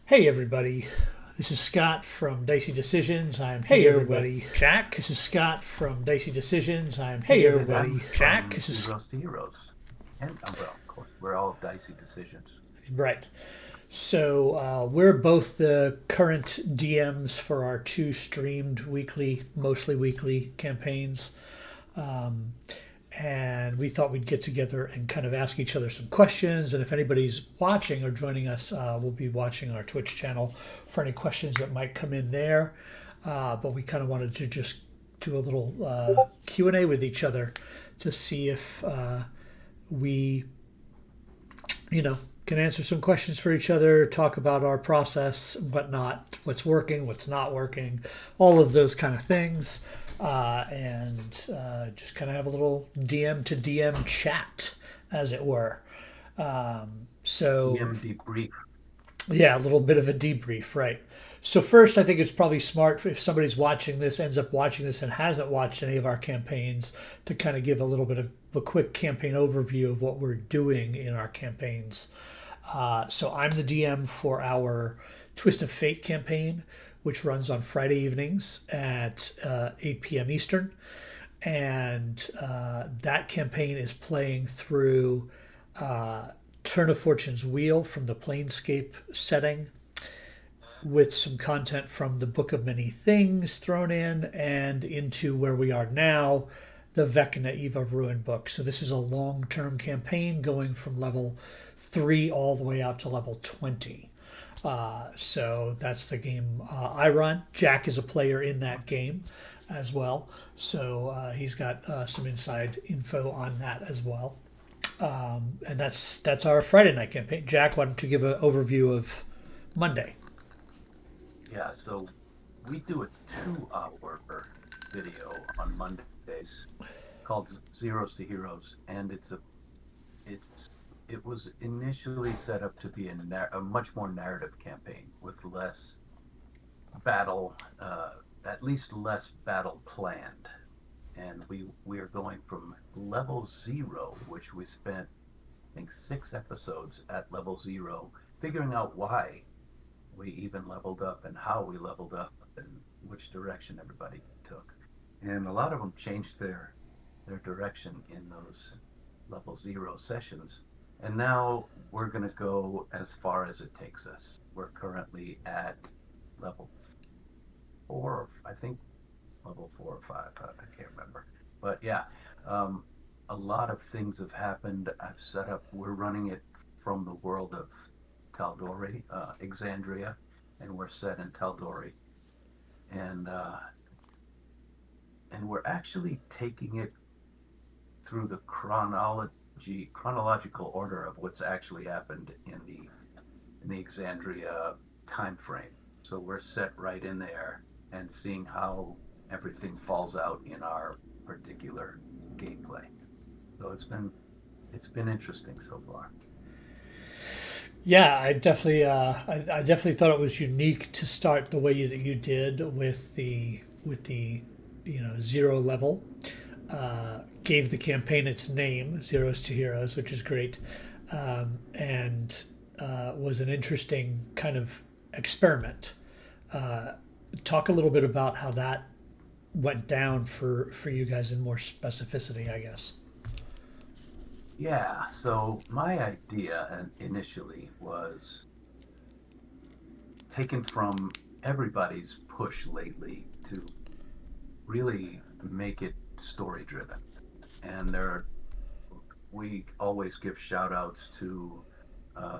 Hey everybody, this is Scott from Dicey Decisions. I'm Hey here everybody. with Jack. This is Scott from Dicey Decisions. I'm Hey here with everybody. Jeff Jack. from This is Zeros to Heroes. And, well, of course, we're all Dicey Decisions. right. So we're both the current DMs for our two streamed weekly, mostly weekly campaigns. And we thought we'd get together and kind of ask each other some questions. And if anybody's watching or joining us, we'll be watching our Twitch channel for any questions that might come in there. But we kind of wanted to just do a little Q&A with each other to see if we, can answer some questions for each other, talk about our process, whatnot, what's working, what's not working, all of those kind of things. And just kind of have a little DM to DM chat, as it were. So, DM debrief. yeah, a little bit of a debrief, right? So, first, I think it's probably smart if somebody's watching this, ends up watching this, and hasn't watched any of our campaigns, to kind of give a little bit of a quick campaign overview of what we're doing in our campaigns. So I'm the DM for our Twist of Fate campaign, which runs on Friday evenings at 8 p.m. Eastern. And that campaign is playing through Turn of Fortune's Wheel from the Planescape setting, with some content from the Book of Many Things thrown in, and into where we are now, the Vecna Eve of Ruin book. So this is a long-term campaign going from level 3 all the way out to level 20. So that's the game I run. Jack is a player in that game as well, so he's got some inside info on that as well. And that's our Friday night campaign. Jack, why don't you give an overview of Monday? Yeah, so we do a 2 hour video on Mondays called Zeros to Heroes, and it's it was initially set up to be a much more narrative campaign with less battle, at least less battle planned. And we are going from level 0, which we spent, I think, 6 episodes at level 0, figuring out why we even leveled up and how we leveled up and which direction everybody took. And a lot of them changed their direction in those level 0 sessions. And now we're going to go as far as it takes us. We're currently at level 4, I think level 4 or 5. I can't remember. But yeah, um, a lot of things have happened. We're running it from the world of Tal'Dorei, Exandria, and we're set in Tal'Dorei. And, uh, and we're actually taking it through the chronological order of what's actually happened in the Exandria time frame. So we're set right in there and seeing how everything falls out in our particular gameplay. So it's been interesting so far. Yeah, I definitely thought it was unique to start the way that you did with the zero level. Gave the campaign its name, Zeros to Heroes, which is great, and was an interesting kind of experiment. Talk a little bit about how that went down for you guys in more specificity, I guess. Yeah, so my idea initially was taken from everybody's push lately to really make it story driven. And we always give shout outs to uh,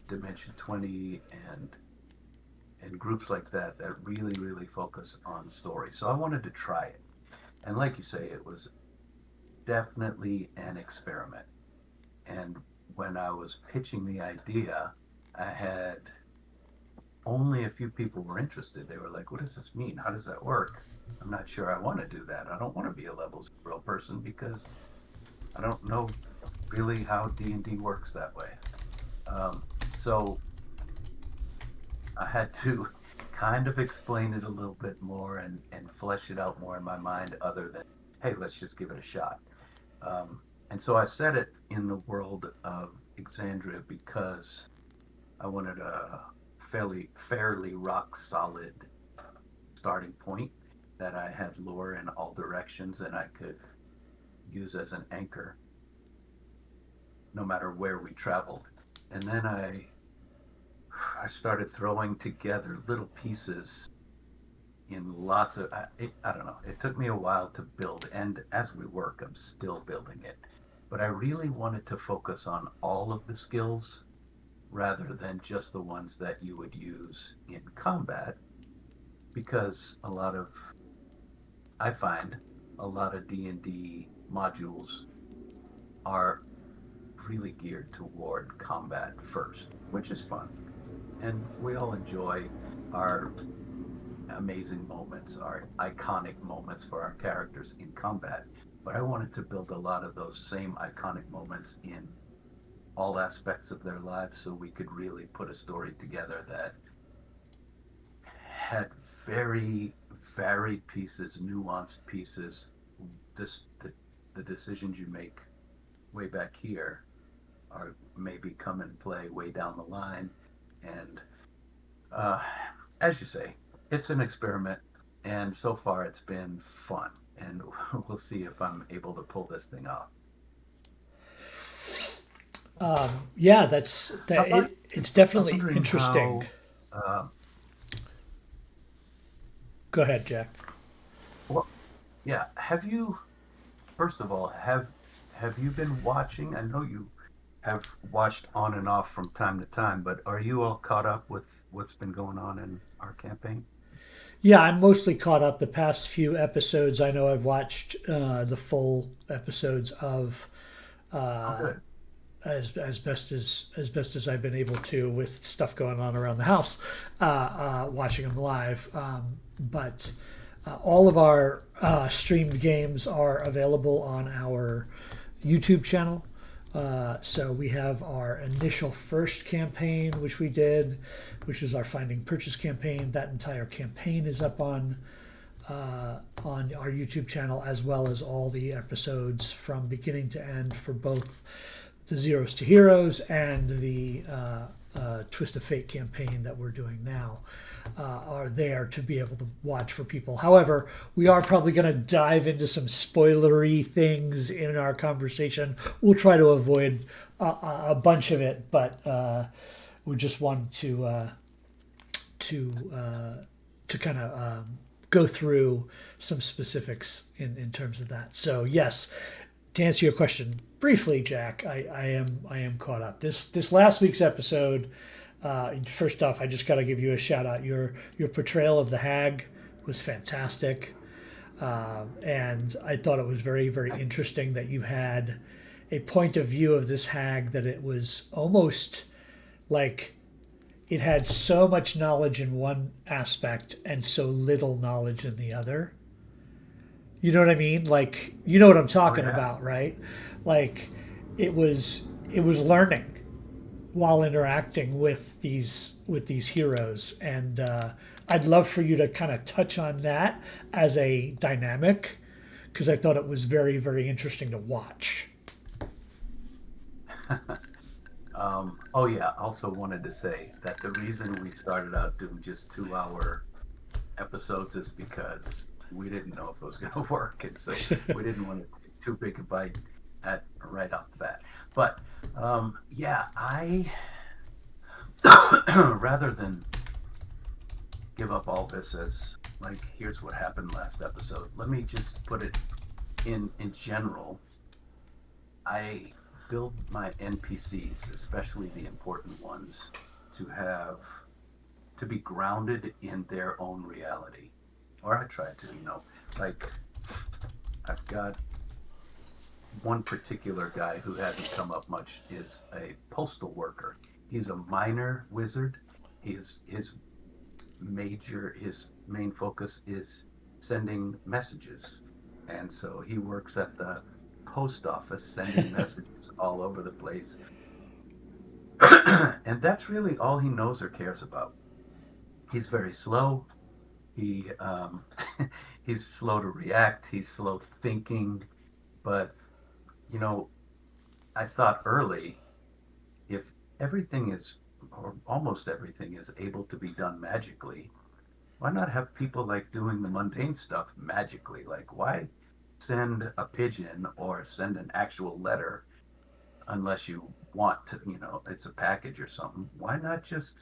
Dimension 20 and groups like that really, really focus on story. So I wanted to try it. And like you say, it was definitely an experiment. And when I was pitching the idea, I had only a few people were interested. They were like, "What does this mean? How does that work?" I'm not sure I want to do that. I don't want to be a level 0 person because I don't know really how D&D works that way. So I had to kind of explain it a little bit more and flesh it out more in my mind, other than, hey, let's just give it a shot. And so I set it in the world of Exandria because I wanted a fairly rock solid starting point that I had lore in all directions and I could use as an anchor no matter where we traveled. And then I started throwing together little pieces in lots of I don't know. It took me a while to build, and as we work, I'm still building it. But I really wanted to focus on all of the skills rather than just the ones that you would use in combat, because I find a lot of D&D modules are really geared toward combat first, which is fun. And we all enjoy our amazing moments, our iconic moments for our characters in combat. But I wanted to build a lot of those same iconic moments in all aspects of their lives so we could really put a story together that had very varied pieces, nuanced pieces. This the decisions you make way back here are maybe come and play way down the line. And uh, as you say, it's an experiment, and so far it's been fun. And we'll see if I'm able to pull this thing off. Yeah, that's that. I'm It's definitely wondering interesting. how. Uh, Go ahead, Jack. well, yeah. Have you? First of all, have you been watching? I know you have watched on and off from time to time, but are you all caught up with what's been going on in our campaign? Yeah, I'm mostly caught up. The past few episodes, I know I've watched the full episodes of Oh, good. as best as I've been able to with stuff going on around the house, watching them live. But all of our streamed games are available on our YouTube channel. So we have our initial first campaign, which we did, which is our Finding Purchase campaign. That entire campaign is up on our YouTube channel, as well as all the episodes from beginning to end for both the Zeros to Heroes and the Twist of Fate campaign that we're doing now. Are there to be able to watch for people. However, we are probably going to dive into some spoilery things in our conversation. We'll try to avoid a bunch of it, but we just wanted to kind of go through some specifics in terms of that. So yes, to answer your question briefly, Jack, I am caught up. This last week's episode. First off, I just got to give you a shout out. Your portrayal of the hag was fantastic, and I thought it was very very interesting that you had a point of view of this hag that it was almost like it had so much knowledge in one aspect and so little knowledge in the other. You know what I mean? Like, you know what I'm Oh talking yeah. about, right? Like, it was learning while interacting with these heroes, and I'd love for you to kind of touch on that as a dynamic, because I thought it was very very interesting to watch. Oh yeah. Also wanted to say that the reason we started out doing just 2 hour episodes is because we didn't know if it was going to work, and so we didn't want to take too big a bite at right off the bat. But yeah, I rather than give up all this as like here's what happened last episode, let me just put it in general. I build my NPCs, especially the important ones, to have to be grounded in their own reality, or I try to, like I've got one particular guy who hasn't come up much is a postal worker. He's a minor wizard. His main focus is sending messages, and so he works at the post office sending messages all over the place. And that's really all he knows or cares about. He's very slow. He he's slow to react. He's slow thinking. But you know, I thought early, if everything is or almost everything is able to be done magically, why not have people like doing the mundane stuff magically? Like, why send a pigeon or send an actual letter unless you want to, it's a package or something? Why not just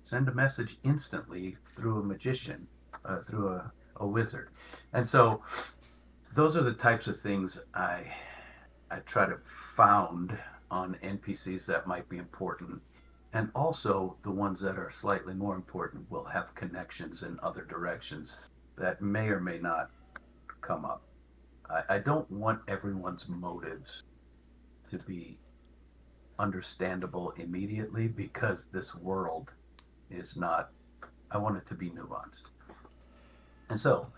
send a message instantly through a magician, through a wizard? And so those are the types of things I try to found on NPCs that might be important. And also the ones that are slightly more important will have connections in other directions that may or may not come up. I don't want everyone's motives to be understandable immediately because this world is not, I want it to be nuanced. And so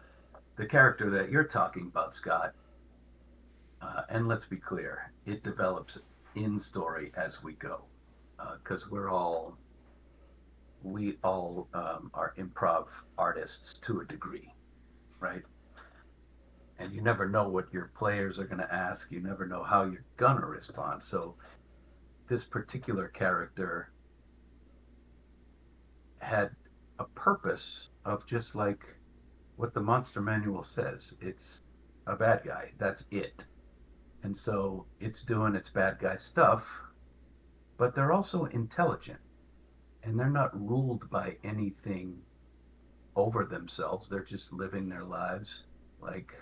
the character that you're talking about, Scott, and let's be clear, it develops in story as we go because we all are improv artists to a degree, right? And you never know what your players are going to ask. You never know how you're going to respond. So this particular character had a purpose of just like what the monster manual says. It's a bad guy. That's it. And so it's doing its bad guy stuff, but they're also intelligent and they're not ruled by anything over themselves. They're just living their lives, like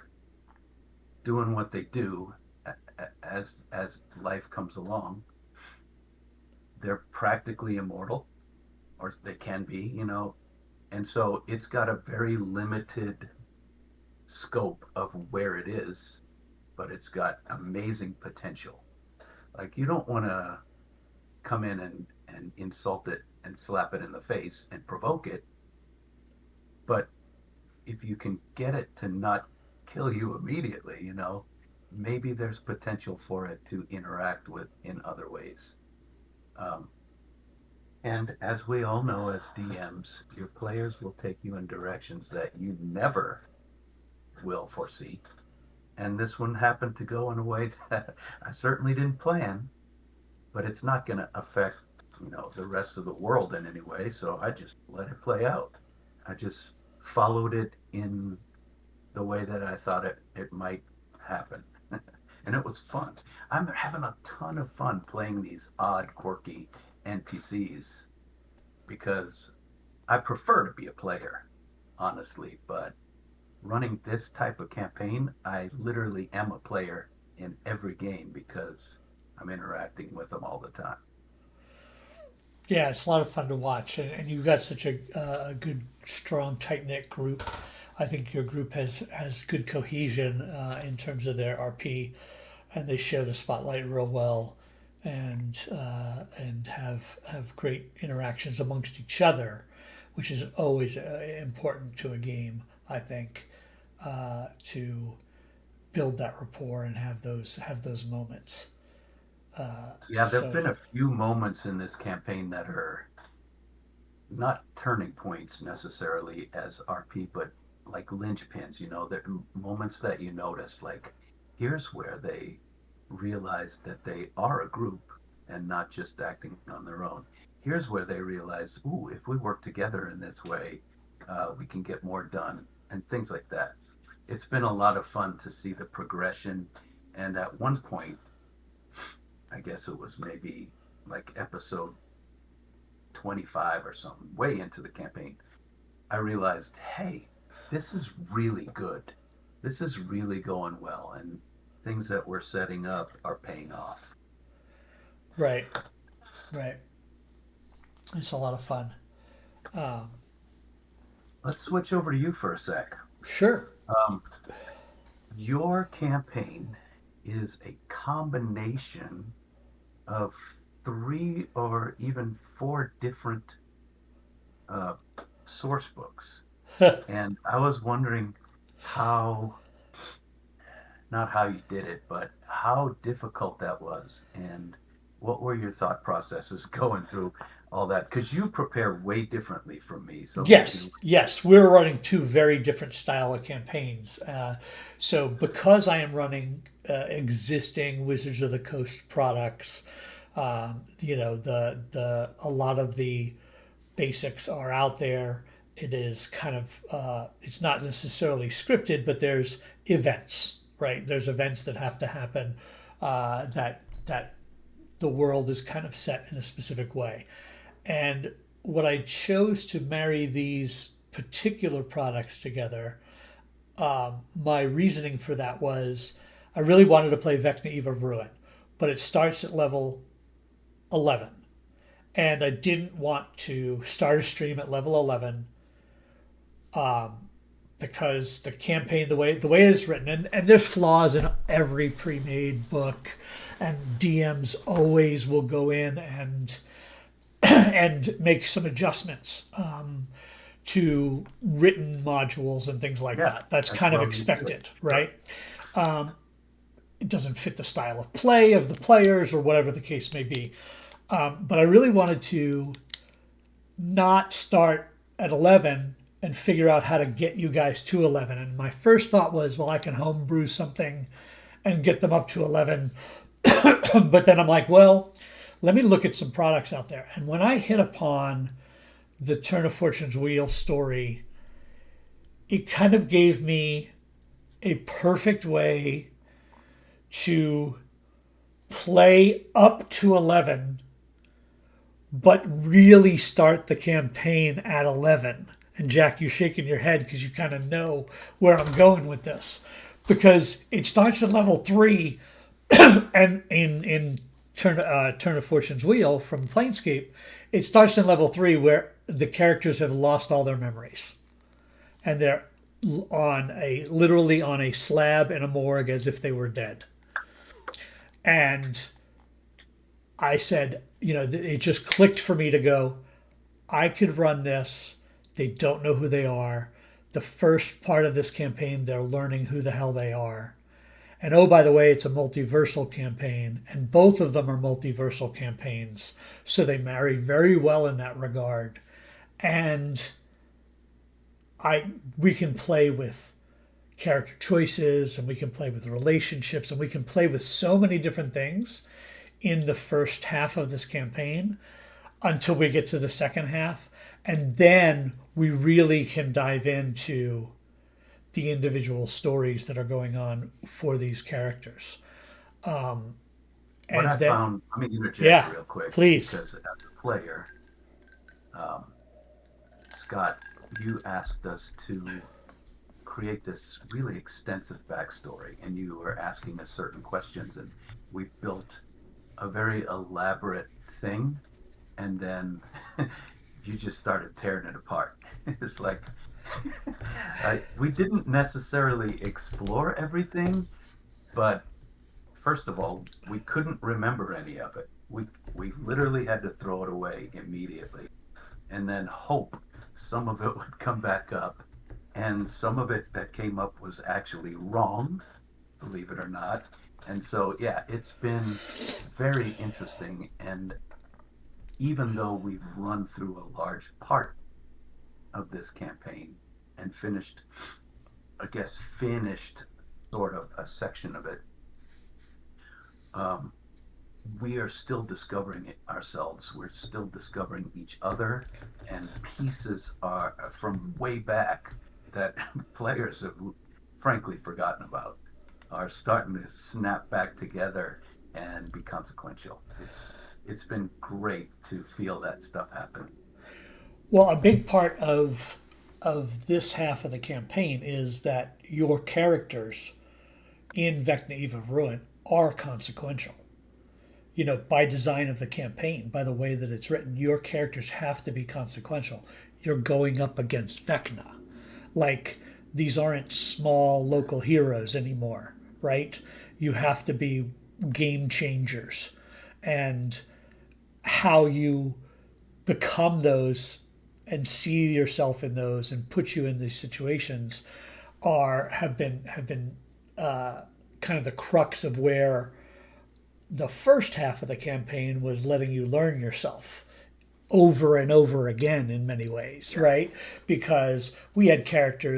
doing what they do as life comes along. They're practically immortal, or they can be, and so it's got a very limited scope of where it is, but it's got amazing potential. Like you don't want to come in and insult it and slap it in the face and provoke it, but if you can get it to not kill you immediately, maybe there's potential for it to interact with in other ways. Um, and as we all know as DMs, your players will take you in directions that you never will foresee. And this one happened to go in a way that I certainly didn't plan, but it's not going to affect, the rest of the world in any way. So I just let it play out. I just followed it in the way that I thought it might happen. And it was fun. I'm having a ton of fun playing these odd, quirky NPCs because I prefer to be a player, honestly. But running this type of campaign, I literally am a player in every game because I'm interacting with them all the time. Yeah, it's a lot of fun to watch, and you've got such a good, strong, tight knit group. I think your group has good cohesion in terms of their RP, and they share the spotlight real well, and have great interactions amongst each other, which is always important to a game. I think to build that rapport and have those moments. Yeah, there have So been a few moments in this campaign that are not turning points necessarily as RP, but like linchpins, there are moments that you notice, like here's where they realize that they are a group and not just acting on their own. Here's where they realize, ooh, if we work together in this way, we can get more done, and things like that. It's been a lot of fun to see the progression. And at one point, I guess it was maybe like episode 25 or something, way into the campaign, I realized, hey, this is really good. This is really going well, and things that we're setting up are paying off. right, right, it's a lot of fun. Um, Let's switch over to you for a sec. sure. Um, your campaign is a combination of three or even four different uh, source books. And I was wondering how, not how you did it, but how difficult that was. And what were your thought processes going through all that? Because you prepare way differently from me. So maybe, Yes, we're running two very different style of campaigns. So because I am running existing Wizards of the Coast products, A lot of the basics are out there. It is kind of it's not necessarily scripted, but there's events, right? There's events that have to happen that the world is kind of set in a specific way. And what I chose to marry these particular products together, my reasoning for that was I really wanted to play Vecna Eve of Ruin, but it starts at level 11. And I didn't want to start a stream at level 11 because the campaign, the way it's written, and there's flaws in every pre-made book, and DMs always will go in and and make some adjustments to written modules and things like Yeah, that. That's that's kind of where we do it. expected, right? It doesn't fit the style of play of the players or whatever the case may be. But I really wanted to not start at 11 and figure out how to get you guys to 11. And my first thought was, well, I can homebrew something and get them up to 11. But then I'm like, well, let me look at some products out there. And when I hit upon the Turn of Fortune's Wheel story, it kind of gave me a perfect way to play up to 11, but really start the campaign at 11. And Jack, you're shaking your head because you kind of know where I'm going with this. Because it starts at level 3, and in Turn of Fortune's Wheel from Planescape, it starts in level 3 where the characters have lost all their memories. And they're literally on a slab in a morgue as if they were dead. And I said, it just clicked for me to go, I could run this. They don't know who they are. The first part of this campaign, they're learning who the hell they are. And oh, by the way, it's a multiversal campaign, and both of them are multiversal campaigns. So they marry very well in that regard. And we can play with character choices, and we can play with relationships, and we can play with so many different things in the first half of this campaign until we get to the second half. And then we really can dive into the individual stories that are going on for these characters. What And I then, found, let me interject yeah, real quick, please. because as a player, um, Scott, you asked us to create this really extensive backstory, and you were asking us certain questions, and we built a very elaborate thing, and then you just started tearing it apart. It's like we didn't necessarily explore everything, but first of all, we couldn't remember any of it. We literally had to throw it away immediately, and then hope some of it would come back up, and some of it that came up was actually wrong, believe it or not. And so, yeah, it's been very interesting. And even though we've run through a large part of this campaign and finished sort of a section of it, um, we are still discovering it ourselves. We're still discovering each other, and pieces are from way back that players have frankly forgotten about are starting to snap back together and be consequential. It's been great to feel that stuff happen. Well, a big part of this half of the campaign is that your characters in Vecna Eve of Ruin are consequential. By design of the campaign, by the way that it's written, your characters have to be consequential. You're going up against Vecna. Like, these aren't small local heroes anymore, right? You have to be game changers. And how you become those and see yourself in those and put you in these situations have been kind of the crux of where the first half of the campaign was letting you learn yourself over and over again in many ways, right? Because we had a character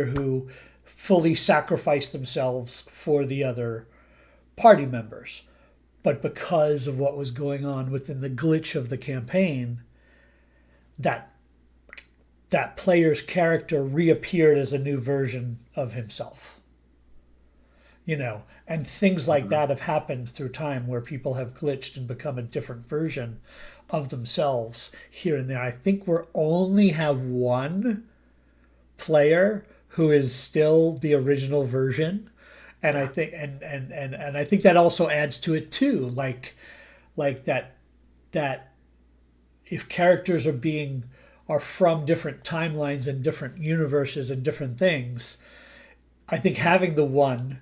who fully sacrificed themselves for the other party members. but because of what was going on within the glitch of the campaign, that that player's character reappeared as a new version of himself. And things like Mhm. that have happened through time where people have glitched and become a different version of themselves here and there. I think we only have one player who is still the original version, and I Yeah. think and I think that also adds to it too, like that if characters are from different timelines and different universes and different things, I think having the one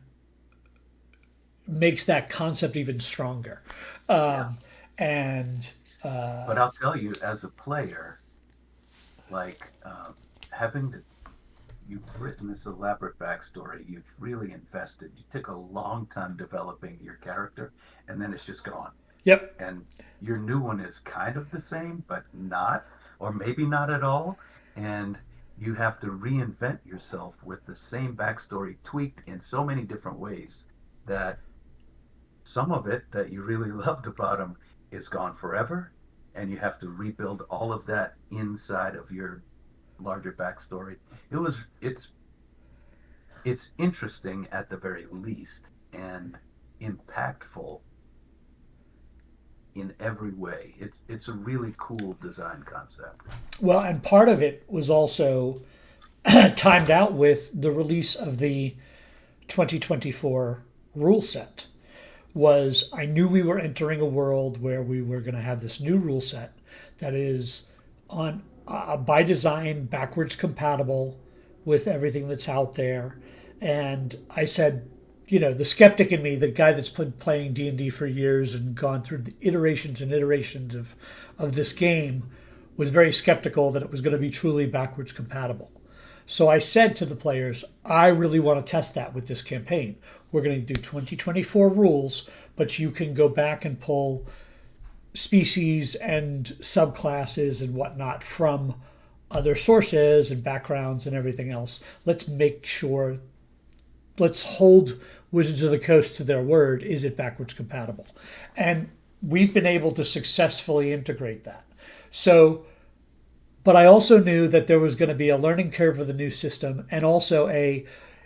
makes that concept even stronger. Yeah. And But I'll tell you, as a player, like having to, you've written this elaborate backstory, you've really invested, you took a long time developing your character, and then it's just gone. yep, And your new one is kind of the same, but not, or maybe not at all. And you have to reinvent yourself with the same backstory tweaked in so many different ways that some of it that you really loved about him is gone forever. And you have to rebuild all of that inside of your larger backstory. It was, it's interesting at the very least and impactful in every way. It's a really cool design concept. well, and part of it was also timed out with the release of the 2024 rule set. Was I knew we were entering a world where we were going to have this new rule set that is on by design backwards compatible with everything that's out there. And I said, the skeptic in me, the guy that's been playing D&D for years and gone through the iterations and iterations of this game, was very skeptical that it was going to be truly backwards compatible. So I said to the players, I really want to test that with this campaign. We're going to do 2024 rules, but you can go back and pull species and subclasses and whatnot from other sources and backgrounds and everything else. Let's make sure, let's hold Wizards of the Coast to their word. Is it backwards compatible? And we've been able to successfully integrate that. So, but I also knew that there was going to be a learning curve of the new system, and also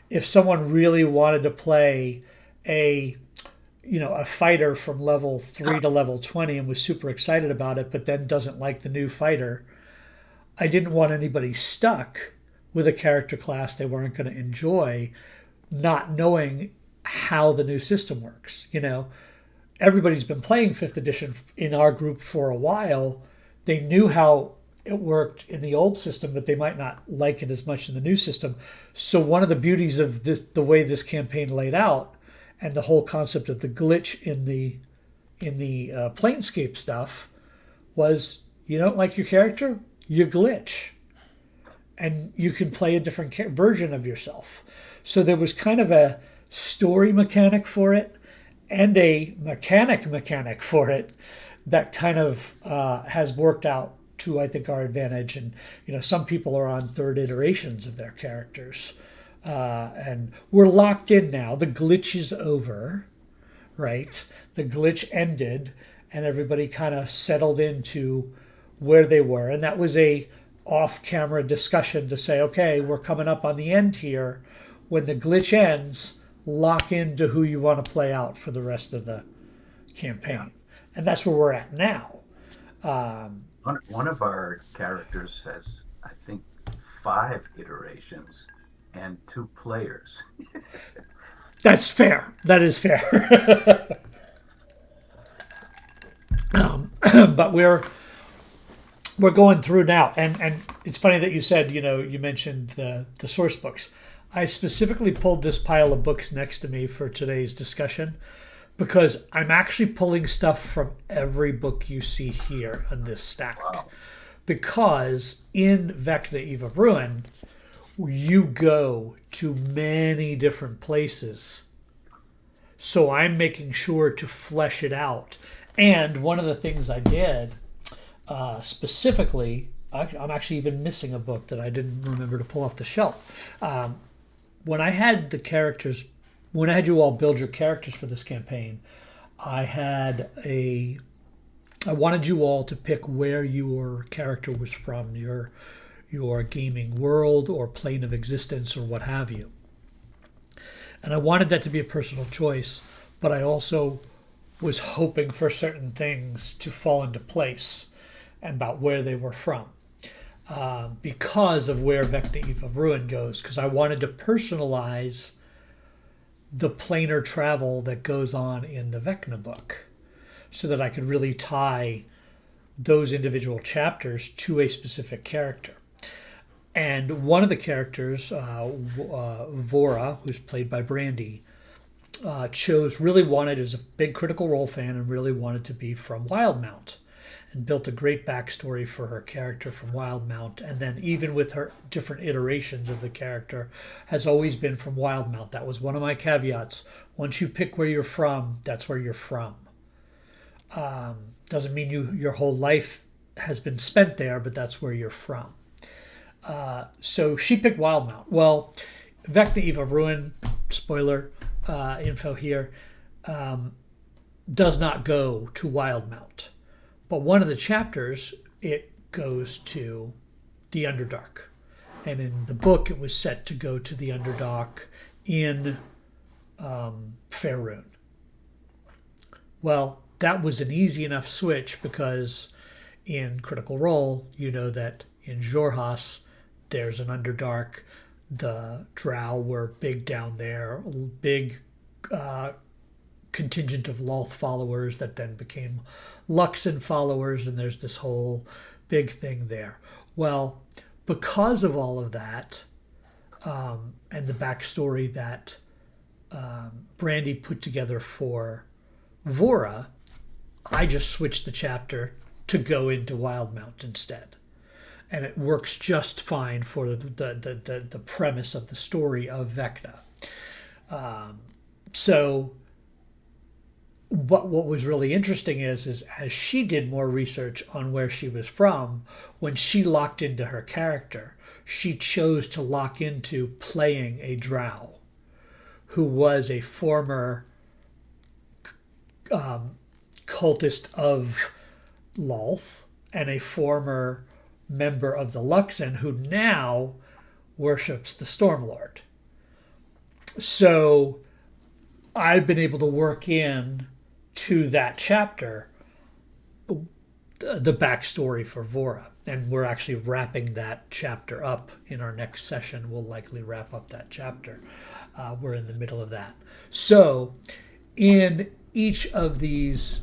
if someone really wanted to play a a fighter from level 3 to level 20 and was super excited about it, but then doesn't like the new fighter, I didn't want anybody stuck with a character class they weren't going to enjoy, not knowing how the new system works. Everybody's been playing 5th edition in our group for a while. They knew how it worked in the old system, but they might not like it as much in the new system. So one of the beauties of the way this campaign laid out, and the whole concept of the glitch in the Planescape stuff, was you don't like your character, you glitch, and you can play a different version of yourself. So there was kind of a story mechanic for it, and a mechanic for it that kind of has worked out to, I think, our advantage. And some people are on 3rd iterations of their characters, and we're locked in now. The glitch is over, right? The glitch ended, and everybody kind of settled into where they were, and that was a off-camera discussion to say, okay, we're coming up on the end here. When the glitch ends, lock into who you want to play out for the rest of the campaign. Yeah. And that's where we're at now. One of our characters has, I think, 5 iterations and 2 players. That's fair. That is fair. But we're going through now, and it's funny that you said, you mentioned the source books. I specifically pulled this pile of books next to me for today's discussion because I'm actually pulling stuff from every book you see here on this stack. Wow. Because in Vecna Eve of Ruin, you go to many different places. So I'm making sure to flesh it out. And one of the things I did specifically, I'm actually even missing a book that I didn't remember to pull off the shelf. When I had you all build your characters for this campaign, I wanted you all to pick where your character was from, your gaming world or plane of existence or what have you. And I wanted that to be a personal choice, but I also was hoping for certain things to fall into place and about where they were from. Because of where Vecna Eve of Ruin goes, because I wanted to personalize the planar travel that goes on in the Vecna book so that I could really tie those individual chapters to a specific character. And one of the characters, Vora, who's played by Brandy, really wanted, as a big Critical Role fan, and really wanted to be from Wildmount, and built a great backstory for her character from Wildmount. And then even with her different iterations of the character, has always been from Wildmount. That was one of my caveats. Once you pick where you're from, that's where you're from. Doesn't mean your whole life has been spent there, but that's where you're from. So she picked Wildmount. Well, Vecna Eve of Ruin, spoiler info here, does not go to Wildmount. But one of the chapters, it goes to the Underdark. And in the book, it was set to go to the Underdark in Faerun. Well, that was an easy enough switch because in Critical Role, you know that in Xhorhas, there's an Underdark. The Drow were big down there, big contingent of Loth followers that then became Luxon followers, and there's this whole big thing there. Well, because of all of that, and the backstory that Brandy put together for Vora, I just switched the chapter to go into Wildmount instead. And it works just fine for the premise of the story of Vecna. So what was really interesting is as she did more research on where she was from, when she locked into her character, she chose to lock into playing a drow who was a former cultist of Loth and a former member of the Luxon who now worships the Stormlord. So I've been able to work in to that chapter the backstory for Vora. And we're actually wrapping that chapter up in our next session. We'll likely wrap up that chapter. We're in the middle of that. So in each of these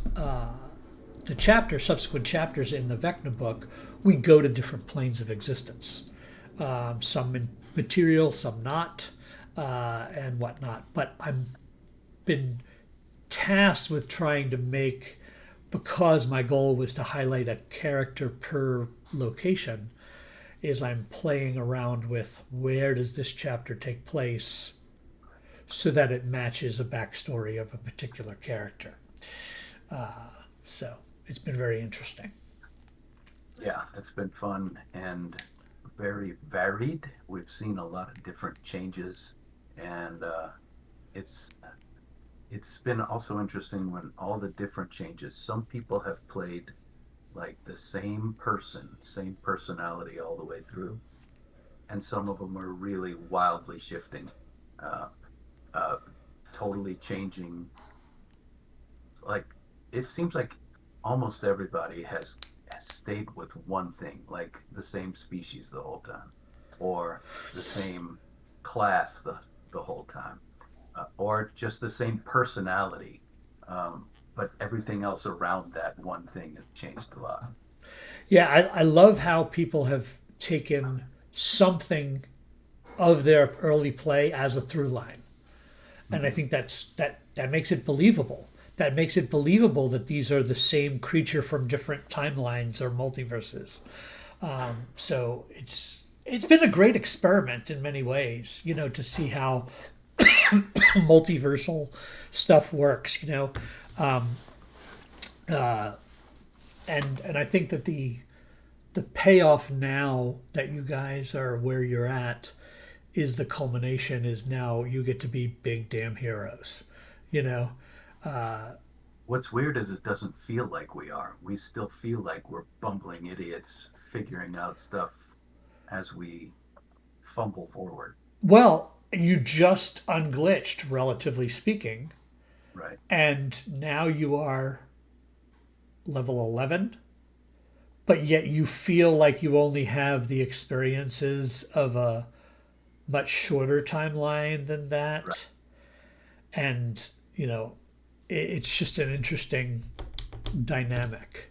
subsequent chapters in the Vecna book, we go to different planes of existence. Some material, some not, and whatnot. But I've been tasked with trying to make, because my goal was to highlight a character per location, is I'm playing around with where does this chapter take place so that it matches a backstory of a particular character. So it's been very interesting. Yeah, it's been fun and very varied. We've seen a lot of different changes, and it's been also interesting when all the different changes. Some people have played like the same person, same personality all the way through, and some of them are really wildly shifting, totally changing. Like it seems like almost everybody has stayed with one thing, like the same species the whole time, or the same class the whole time, or just the same personality, but everything else around that one thing has changed a lot. Yeah, I love how people have taken something of their early play as a through line. And I think that makes it believable. That makes it believable that these are the same creature from different timelines or multiverses. So it's been a great experiment in many ways, to see how multiversal stuff works, and I think that the payoff now that you guys are where you're at is the culmination is now you get to be big damn heroes, what's weird is it doesn't feel like we are. We still feel like we're bumbling idiots figuring out stuff as we fumble forward. Well, you just unglitched, relatively speaking, Right. and now you are level 11, but yet you feel like you only have the experiences of a much shorter timeline than Right. that. And, you know, it's just an interesting dynamic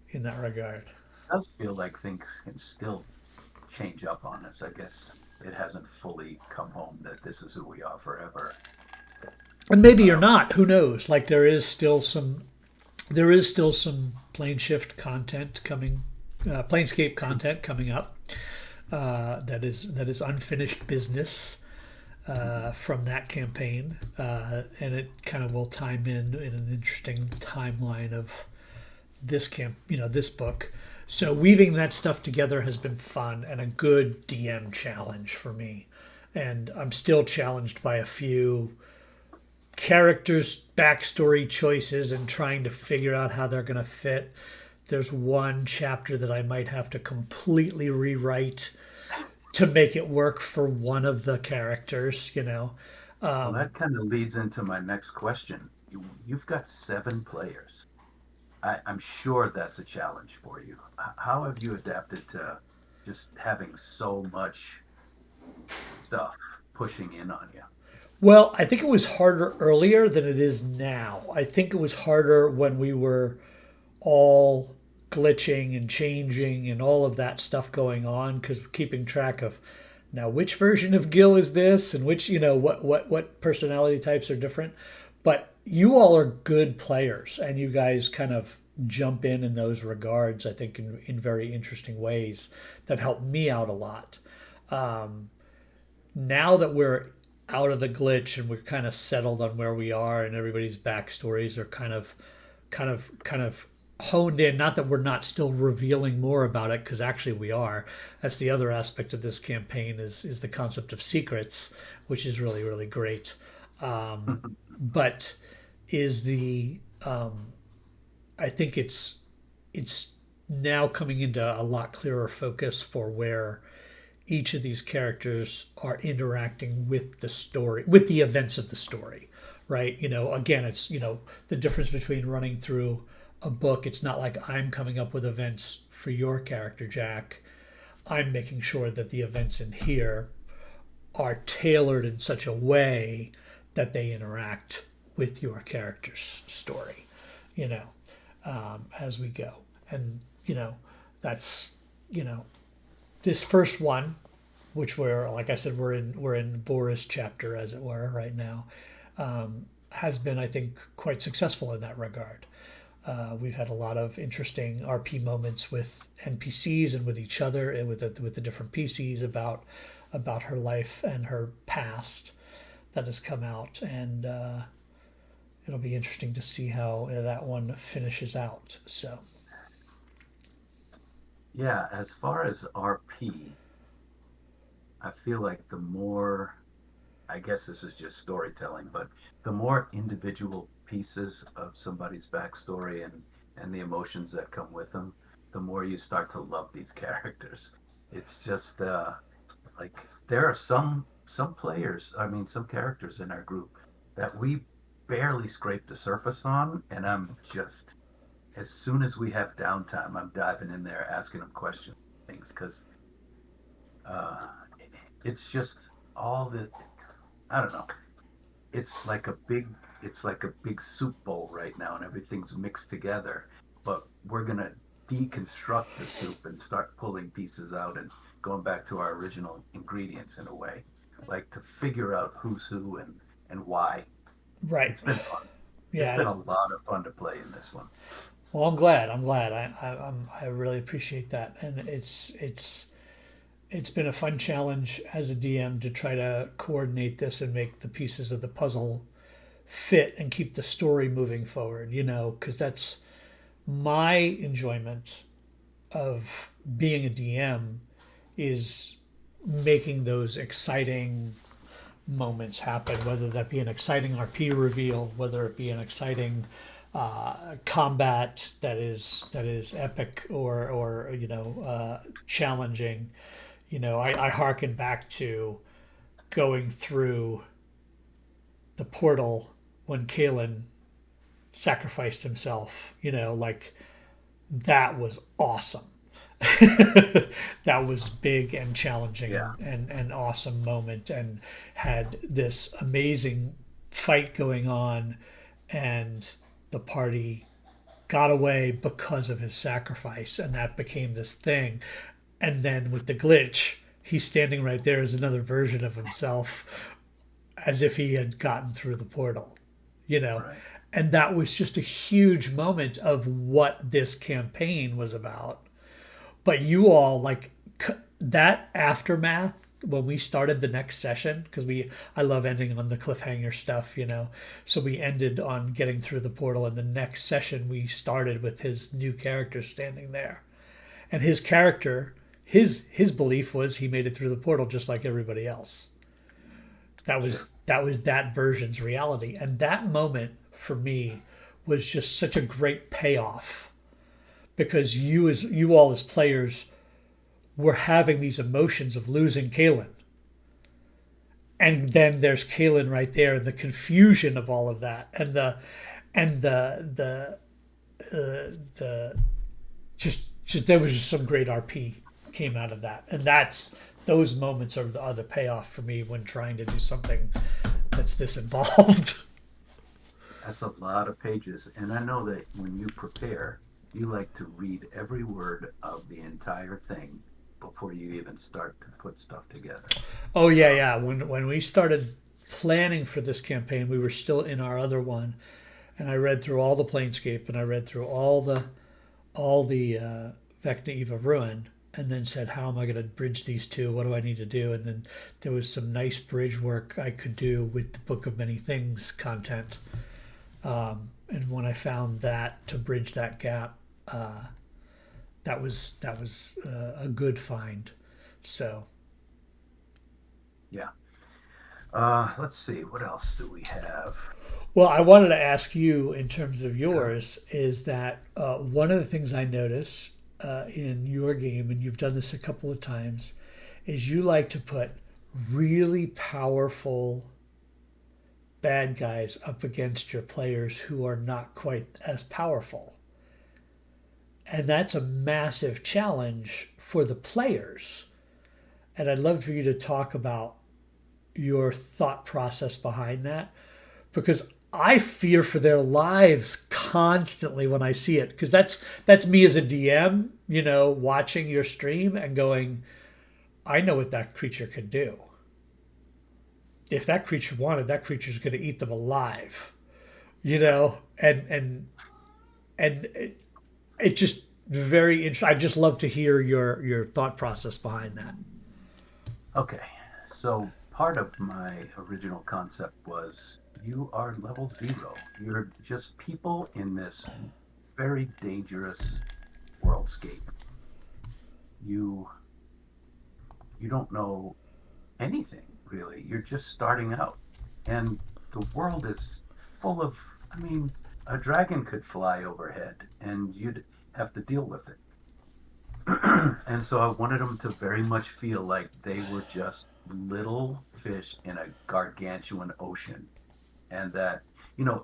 in that regard. It does feel like things can still change up on us. I guess it hasn't fully come home that this is who we are forever. And maybe you're Uh, not. Who knows? Like there is still some plane shift content coming, planescape content coming up. That is unfinished business from that campaign, and it kind of will time in an interesting timeline of this book. So weaving that stuff together has been fun and a good DM challenge for me. And I'm still challenged by a few characters' backstory choices and trying to figure out how they're going to fit. There's one chapter that I might have to completely rewrite to make it work for one of the characters. well, that kind of leads into my next question. You've got 7 players. I'm sure that's a challenge for you. How have you adapted to just having so much stuff pushing in on you? Well, I think it was harder earlier than it is now. I think it was harder when we were all glitching and changing and all of that stuff going on because we're keeping track of now which version of Gil is this and which what personality types are different. But you all are good players and you guys kind of jump in those regards. I think in very interesting ways that help me out a lot. Now that we're out of the glitch and we're kind of settled on where we are and everybody's backstories are kind of honed in, not that we're not still revealing more about it because actually we are. That's the other aspect of this campaign is the concept of secrets, which is really really great. But is the I think it's now coming into a lot clearer focus for where each of these characters are interacting with the story, with the events of the story, right? Again, it's, the difference between running through a book. It's not like I'm coming up with events for your character, Jack. I'm making sure that the events in here are tailored in such a way that they interact with your character's story, you know, as we go. And, that's, you know, this first one, which we're like I said, we're in Boris chapter as it were right now, has been I think quite successful in that regard. We've had a lot of interesting RP moments with NPCs and with each other and with the different PCs about her life and her past that has come out, and it'll be interesting to see how that one finishes out. So Yeah, as far as RP, I feel like the more, I guess this is just storytelling, but the more individual pieces of somebody's backstory and the emotions that come with them, the more you start to love these characters. It's just like there are some players, I mean some characters in our group that we barely scrape the surface on, and I'm just as soon as we have downtime, I'm diving in there asking them questions, things because uh, it's just all the I don't know. It's like a big it's like a big soup bowl right now, and everything's mixed together. But we're gonna deconstruct the soup and start pulling pieces out and going back to our original ingredients in a way, like to figure out who's who and why. right, It's been fun. It's yeah. been a lot of fun to play in this one. Well, I'm glad. I'm glad. I really appreciate that, and it's been a fun challenge as a DM to try to coordinate this and make the pieces of the puzzle fit and keep the story moving forward. Because that's my enjoyment of being a DM is making those exciting moments happen, whether that be an exciting RP reveal, whether it be an exciting combat that is epic or challenging. I hearken back to going through the portal when Kalen sacrificed himself. Like that was awesome. That was big and challenging Yeah. and awesome moment, and had this amazing fight going on, and the party got away because of his sacrifice, and that became this thing. And then with the glitch, he's standing right there as another version of himself, as if he had gotten through the portal, you know. Right. And that was just a huge moment of what this campaign was about. But you all like that aftermath when we started the next session, because we I love ending on the cliffhanger stuff. So we ended on getting through the portal, and the next session we started with his new character standing there, and his character, his belief was he made it through the portal just like everybody else. That Sure. was that was that version's reality, and that moment for me was just such a great payoff, because you all as players were having these emotions of losing Kalen, and then there's Kalen right there, and the confusion of all of that, and the just there was just some great RP came out of that, and those moments are the payoff for me when trying to do something that's this involved. That's a lot of pages. And I know that when you prepare, you like to read every word of the entire thing before you even start to put stuff together. Oh yeah, Um, yeah. When we started planning for this campaign, we were still in our other one, and I read through all the Planescape, and I read through all the Vecna Eve of Ruin, and then said, how am I going to bridge these two? What do I need to do? And then there was some nice bridge work I could do with the Book of Many Things content. And when I found that to bridge that gap, that was a good find. So, yeah. Let's see. What else do we have? well, I wanted to ask you in terms of Sure. yours is that one of the things I notice in your game, and you've done this a couple of times, is you like to put really powerful bad guys up against your players who are not quite as powerful. And that's a massive challenge for the players. And I'd love for you to talk about your thought process behind that, because I fear for their lives constantly when I see it, because that's me as a DM, watching your stream and going, I know what that creature could do. If that creature wanted, that creature's going to eat them alive, and it just very interesting. I just love to hear your thought process behind that. Okay. So part of my original concept was you are level zero. You're just people in this very dangerous worldscape. You you don't know anything really. You're just starting out. And the world is full of, I mean, a dragon could fly overhead and you'd have to deal with it. And so I wanted them to very much feel like they were just little fish in a gargantuan ocean. And that,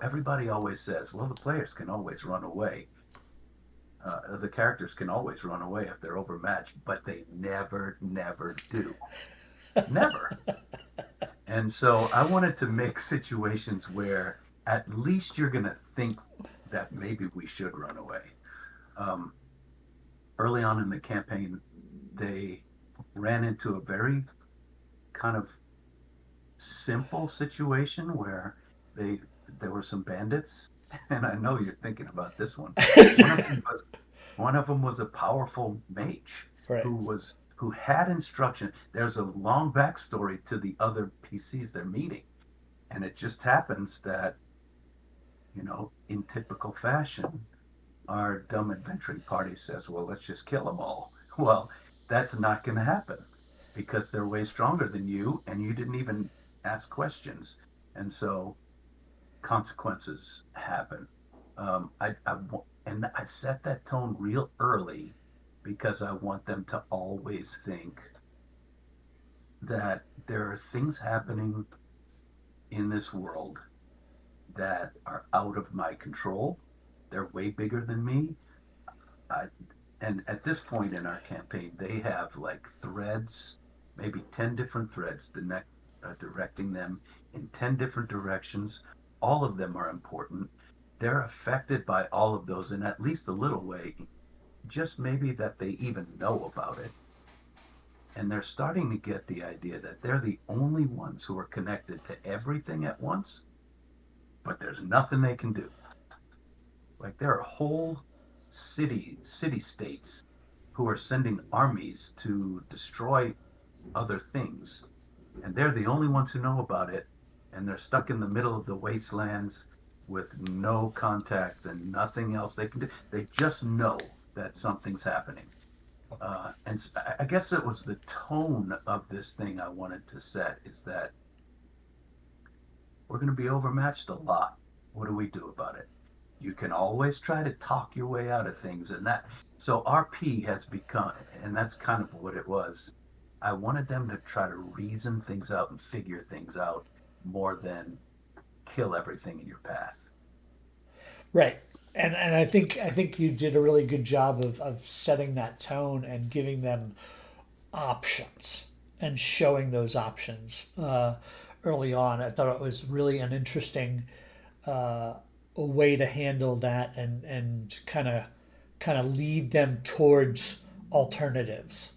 everybody always says, well, the players can always run away. The characters can always run away if they're overmatched, but they never, never do. Never. And so I wanted to make situations where at least you're going to think that maybe we should run away. Um, Early on in the campaign, they ran into a very kind of simple situation where they there were some bandits, and I know you're thinking about this one. One of them was one of them was a powerful mage Right. who had instruction. There's a long backstory to the other PCs they're meeting, and it just happens that in typical fashion, our dumb adventuring party says, well, let's just kill them all. Well, that's not going to happen because they're way stronger than you and you didn't even ask questions. And so consequences happen. And I set that tone real early because I want them to always think that there are things happening in this world that are out of my control. They're way bigger than me. I, and at this point in our campaign, they have like threads, maybe 10 different threads directing them in 10 different directions. All of them are important. They're affected by all of those in at least a little way, just maybe that they even know about it. And they're starting to get the idea that they're the only ones who are connected to everything at once, but there's nothing they can do. Like there are whole city states who are sending armies to destroy other things, and they're the only ones who know about it, and they're stuck in the middle of the wastelands with no contacts and nothing else they can do. They just know that something's happening. And I guess it was the tone of this thing I wanted to set is that we're going to be overmatched a lot. What do we do about it? You can always try to talk your way out of things, and that so RP has become, and that's kind of what it was. I wanted them to try to reason things out and figure things out more than kill everything in your path. Right. And I think you did a really good job of setting that tone and giving them options and showing those options early on. I thought it was really an interesting a way to handle that and kind of lead them towards alternatives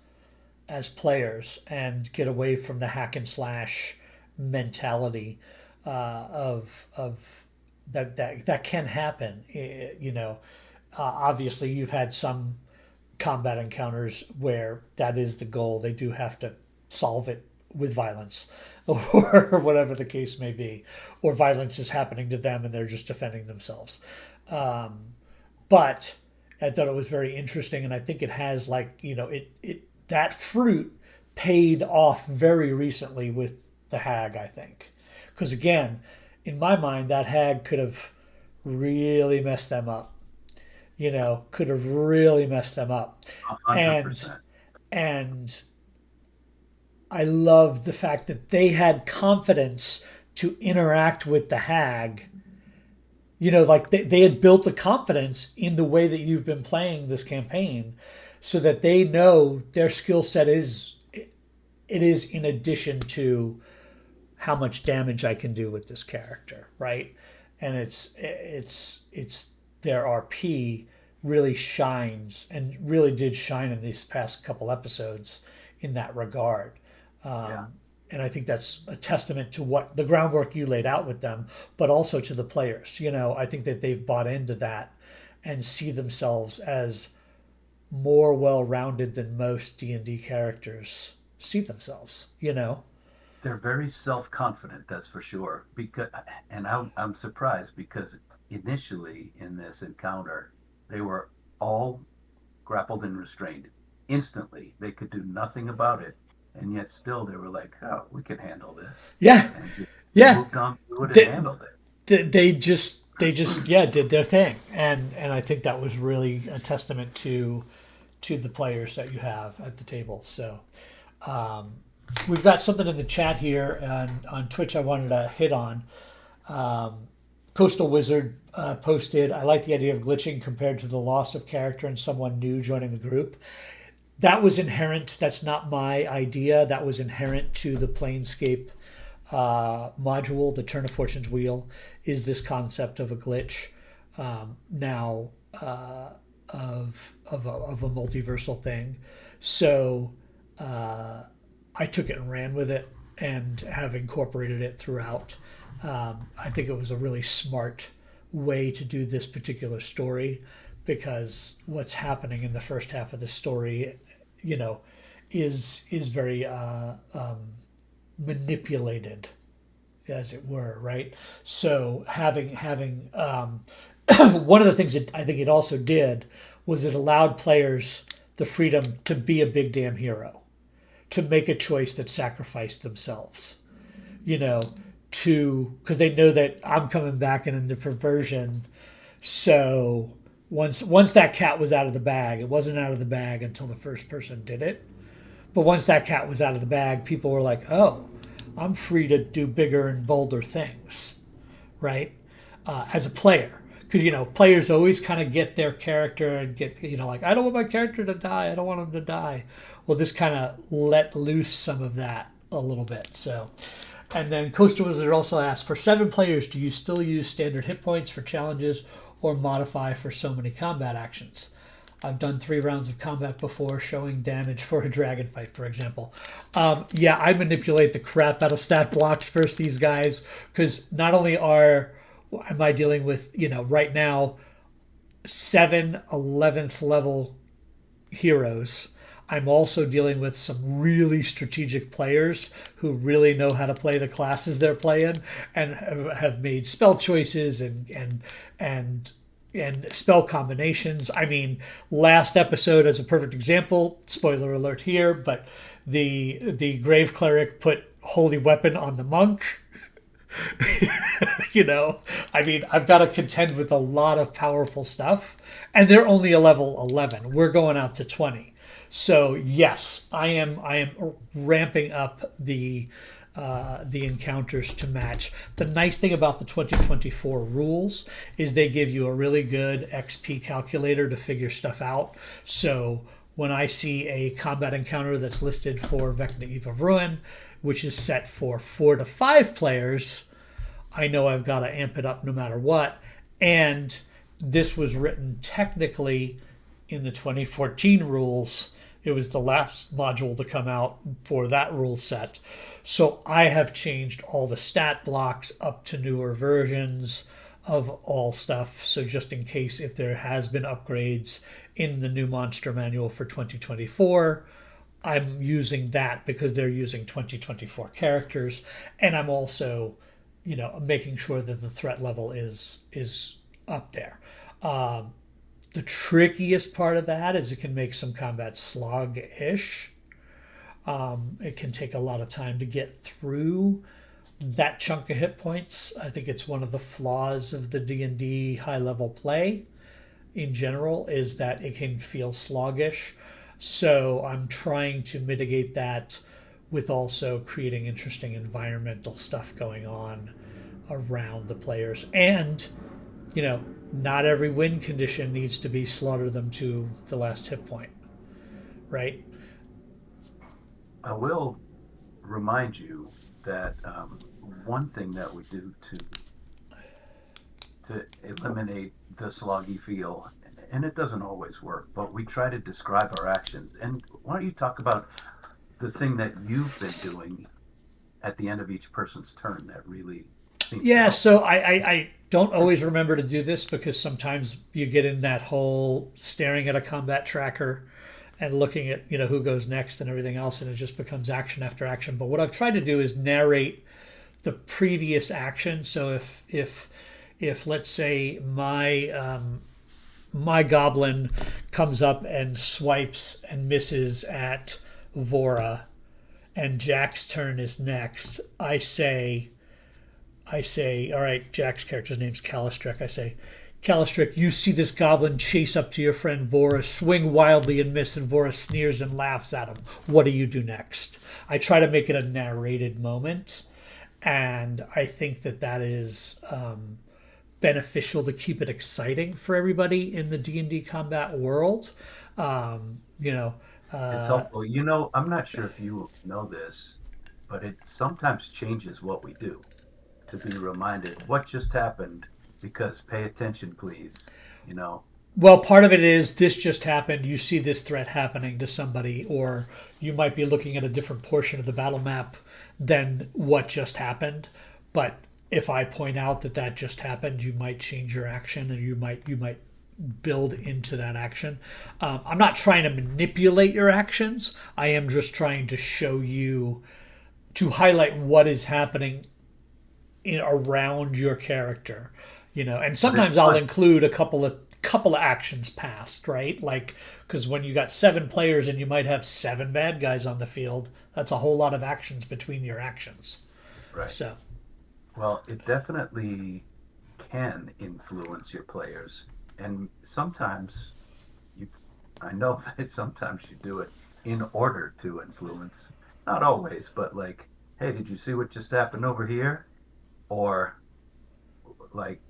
as players and get away from the hack and slash mentality of that can happen. Obviously you've had some combat encounters where that is the goal. They do have to solve it with violence or whatever the case may be, or violence is happening to them and they're just defending themselves. But I thought it was very interesting, and I think it has it that fruit paid off very recently with the hag. I think because again, in my mind, that hag could have really messed them up. Could have really messed them up, A hundred and percent. and I loved the fact that they had confidence to interact with the hag. Like they had built a confidence in the way that you've been playing this campaign so that they know their skill set is in addition to how much damage I can do with this character, right? And it's their RP really shines and really did shine in these past couple episodes in that regard. Yeah. And I think that's a testament to what the groundwork you laid out with them, but also to the players. I think that they've bought into that and see themselves as more well-rounded than most D&D characters see themselves. They're very self-confident, that's for sure. I'm surprised because initially in this encounter, they were all grappled and restrained instantly. They could do nothing about it, and yet still they were like, "Oh, we can handle this," Yeah, and just yeah. moved on through it and They, handled it. they just yeah did their thing, and I think that was really a testament to the players that you have at the table. So we've got something in the chat here on Twitch I wanted to hit on. Coastal Wizard posted, I like the idea of glitching compared to the loss of character and someone new joining the group. That was inherent. That's not my idea. That was inherent to the Planescape module, the Turn of Fortune's Wheel, is this concept of a glitch now of a multiversal thing. So I took it and ran with it and have incorporated it throughout. I think it was a really smart way to do this particular story because what's happening in the first half of the story, is very manipulated, as it were, right? So having one of the things that I think it also did was it allowed players the freedom to be a big damn hero, to make a choice that sacrificed themselves, you know, to because they know that I'm coming back in a different version, So once that cat was out of the bag, it wasn't out of the bag until the first person did it. But once that cat was out of the bag, people were like, "Oh, I'm free to do bigger and bolder things," right? As a player, because players always kind of get their character and get like, I don't want my character to die. I don't want him to die. Well, this kind of let loose some of that a little bit. So, and then Coaster Wizard also asked, for 7 players, do you still use standard hit points for challenges or modify for so many combat actions? I've done 3 rounds of combat before, showing damage for a dragon fight, for example. Yeah, I manipulate the crap out of stat blocks versus these guys, because not only am I dealing with, right now, 7 11th level heroes. I'm also dealing with some really strategic players who really know how to play the classes they're playing and have made spell choices and spell combinations. I mean, last episode as a perfect example, spoiler alert here, but the grave cleric put holy weapon on the monk. I mean, I've got to contend with a lot of powerful stuff, and they're only a level 11. We're going out to 20. So yes, I am ramping up the encounters to match. The nice thing about the 2024 rules is they give you a really good XP calculator to figure stuff out. So when I see a combat encounter that's listed for Vecna Eve of Ruin, which is set for 4 to 5 players, I know I've got to amp it up no matter what. And this was written technically in the 2014 rules. It was the last module to come out for that rule set. So I have changed all the stat blocks up to newer versions of all stuff. So just in case if there has been upgrades in the new monster manual for 2024, I'm using that because they're using 2024 characters, and I'm also, making sure that the threat level is up there. The trickiest part of that is it can make some combat slog-ish. It can take a lot of time to get through that chunk of hit points. I think it's one of the flaws of the D&D high-level play in general is that it can feel sluggish. So I'm trying to mitigate that with also creating interesting environmental stuff going on around the players. And, not every win condition needs to be slaughter them to the last hit point, right? I will remind you that one thing that we do to eliminate the sloggy feel, and it doesn't always work, but we try to describe our actions. And why don't you talk about the thing that you've been doing at the end of each person's turn that really seems to Yeah, help? so I don't always remember to do this because sometimes you get in that whole staring at a combat tracker and looking at who goes next and everything else, and it just becomes action after action. But what I've tried to do is narrate the previous action. So if let's say my goblin comes up and swipes and misses at Vora, and Jack's turn is next, I say, all right, Jack's character's name's Calistrick. I say, Calistrick, you see this goblin chase up to your friend Vora, swing wildly and miss, and Vora sneers and laughs at him. What do you do next? I try to make it a narrated moment, and I think that is beneficial to keep it exciting for everybody in the D&D combat world. You know, It's uh, helpful. I'm not sure if you know this, but it sometimes changes what we do to be reminded what just happened because pay attention, please. You know, well, part of it is this just happened. You see this threat happening to somebody, or you might be looking at a different portion of the battle map than what just happened. But if I point out that just happened, you might change your action, and you might build into that action. I'm not trying to manipulate your actions. I am just trying to show you to highlight what is happening around your character, and but it's sometimes I'll fun. include a couple of actions passed, right? Like, because when you got 7 players and you might have 7 bad guys on the field, that's a whole lot of actions between your actions. Right. So Well, it definitely can influence your players, and sometimes you, I know that sometimes you do it in order to influence. Not always, but like, hey, did you see what just happened over here? Or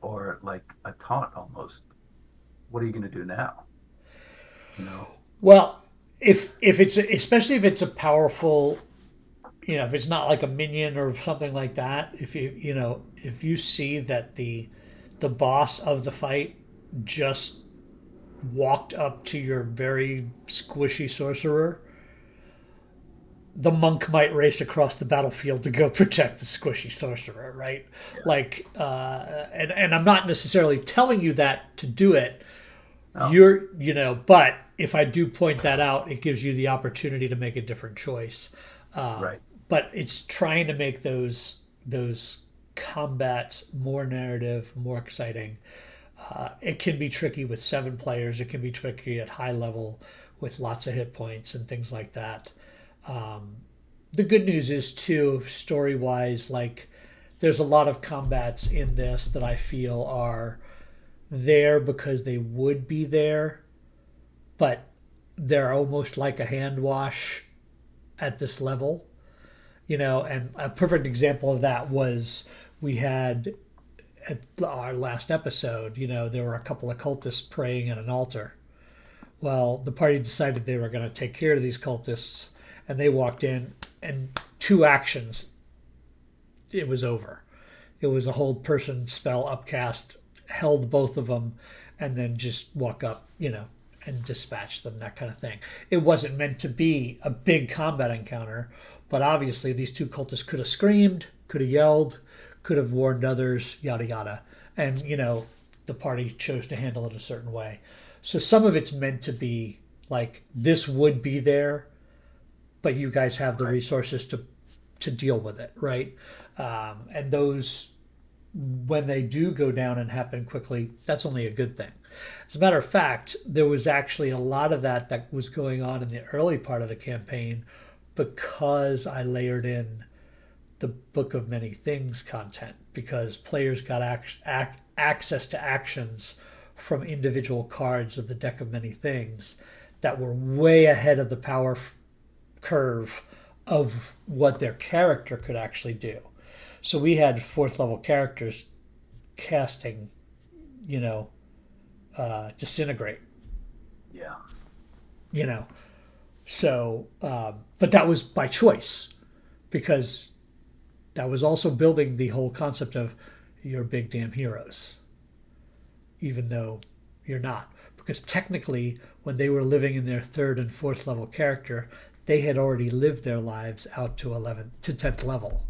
or like a taunt almost. What are you going to do now? You know? Well, if it's especially if it's a powerful, if it's not like a minion or something like that, if you see that the boss of the fight just walked up to your very squishy sorcerer, the monk might race across the battlefield to go protect the squishy sorcerer, right? Yeah. Like, and I'm not necessarily telling you that to do it. No. But if I do point that out, it gives you the opportunity to make a different choice. Right. But it's trying to make those combats more narrative, more exciting. It can be tricky with 7 players. It can be tricky at high level with lots of hit points and things like that. The good news is too, story wise, like there's a lot of combats in this that I feel are there because they would be there, but they're almost like a hand wash at this level. And a perfect example of that was we had at our last episode, there were a couple of cultists praying at an altar. Well, the party decided they were going to take care of these cultists, and they walked in, and 2 actions, it was over. It was a hold person spell upcast, held both of them, and then just walk up, and dispatch them, that kind of thing. It wasn't meant to be a big combat encounter, but obviously these 2 cultists could have screamed, could have yelled, could have warned others, yada yada. And, the party chose to handle it a certain way. So some of it's meant to be like this would be there, but you guys have the Right. resources to deal with it, right? And those, when they do go down and happen quickly, that's only a good thing. As a matter of fact, there was actually a lot of that was going on in the early part of the campaign because I layered in the Book of Many Things content, because players got access to actions from individual cards of the Deck of Many Things that were way ahead of the power curve of what their character could actually do. So we had 4th level characters casting, disintegrate. Yeah. You know, so but that was by choice, because that was also building the whole concept of you're big damn heroes, even though you're not. Because technically, when they were living in their 3rd and 4th level character, they had already lived their lives out to 11th to 10th level.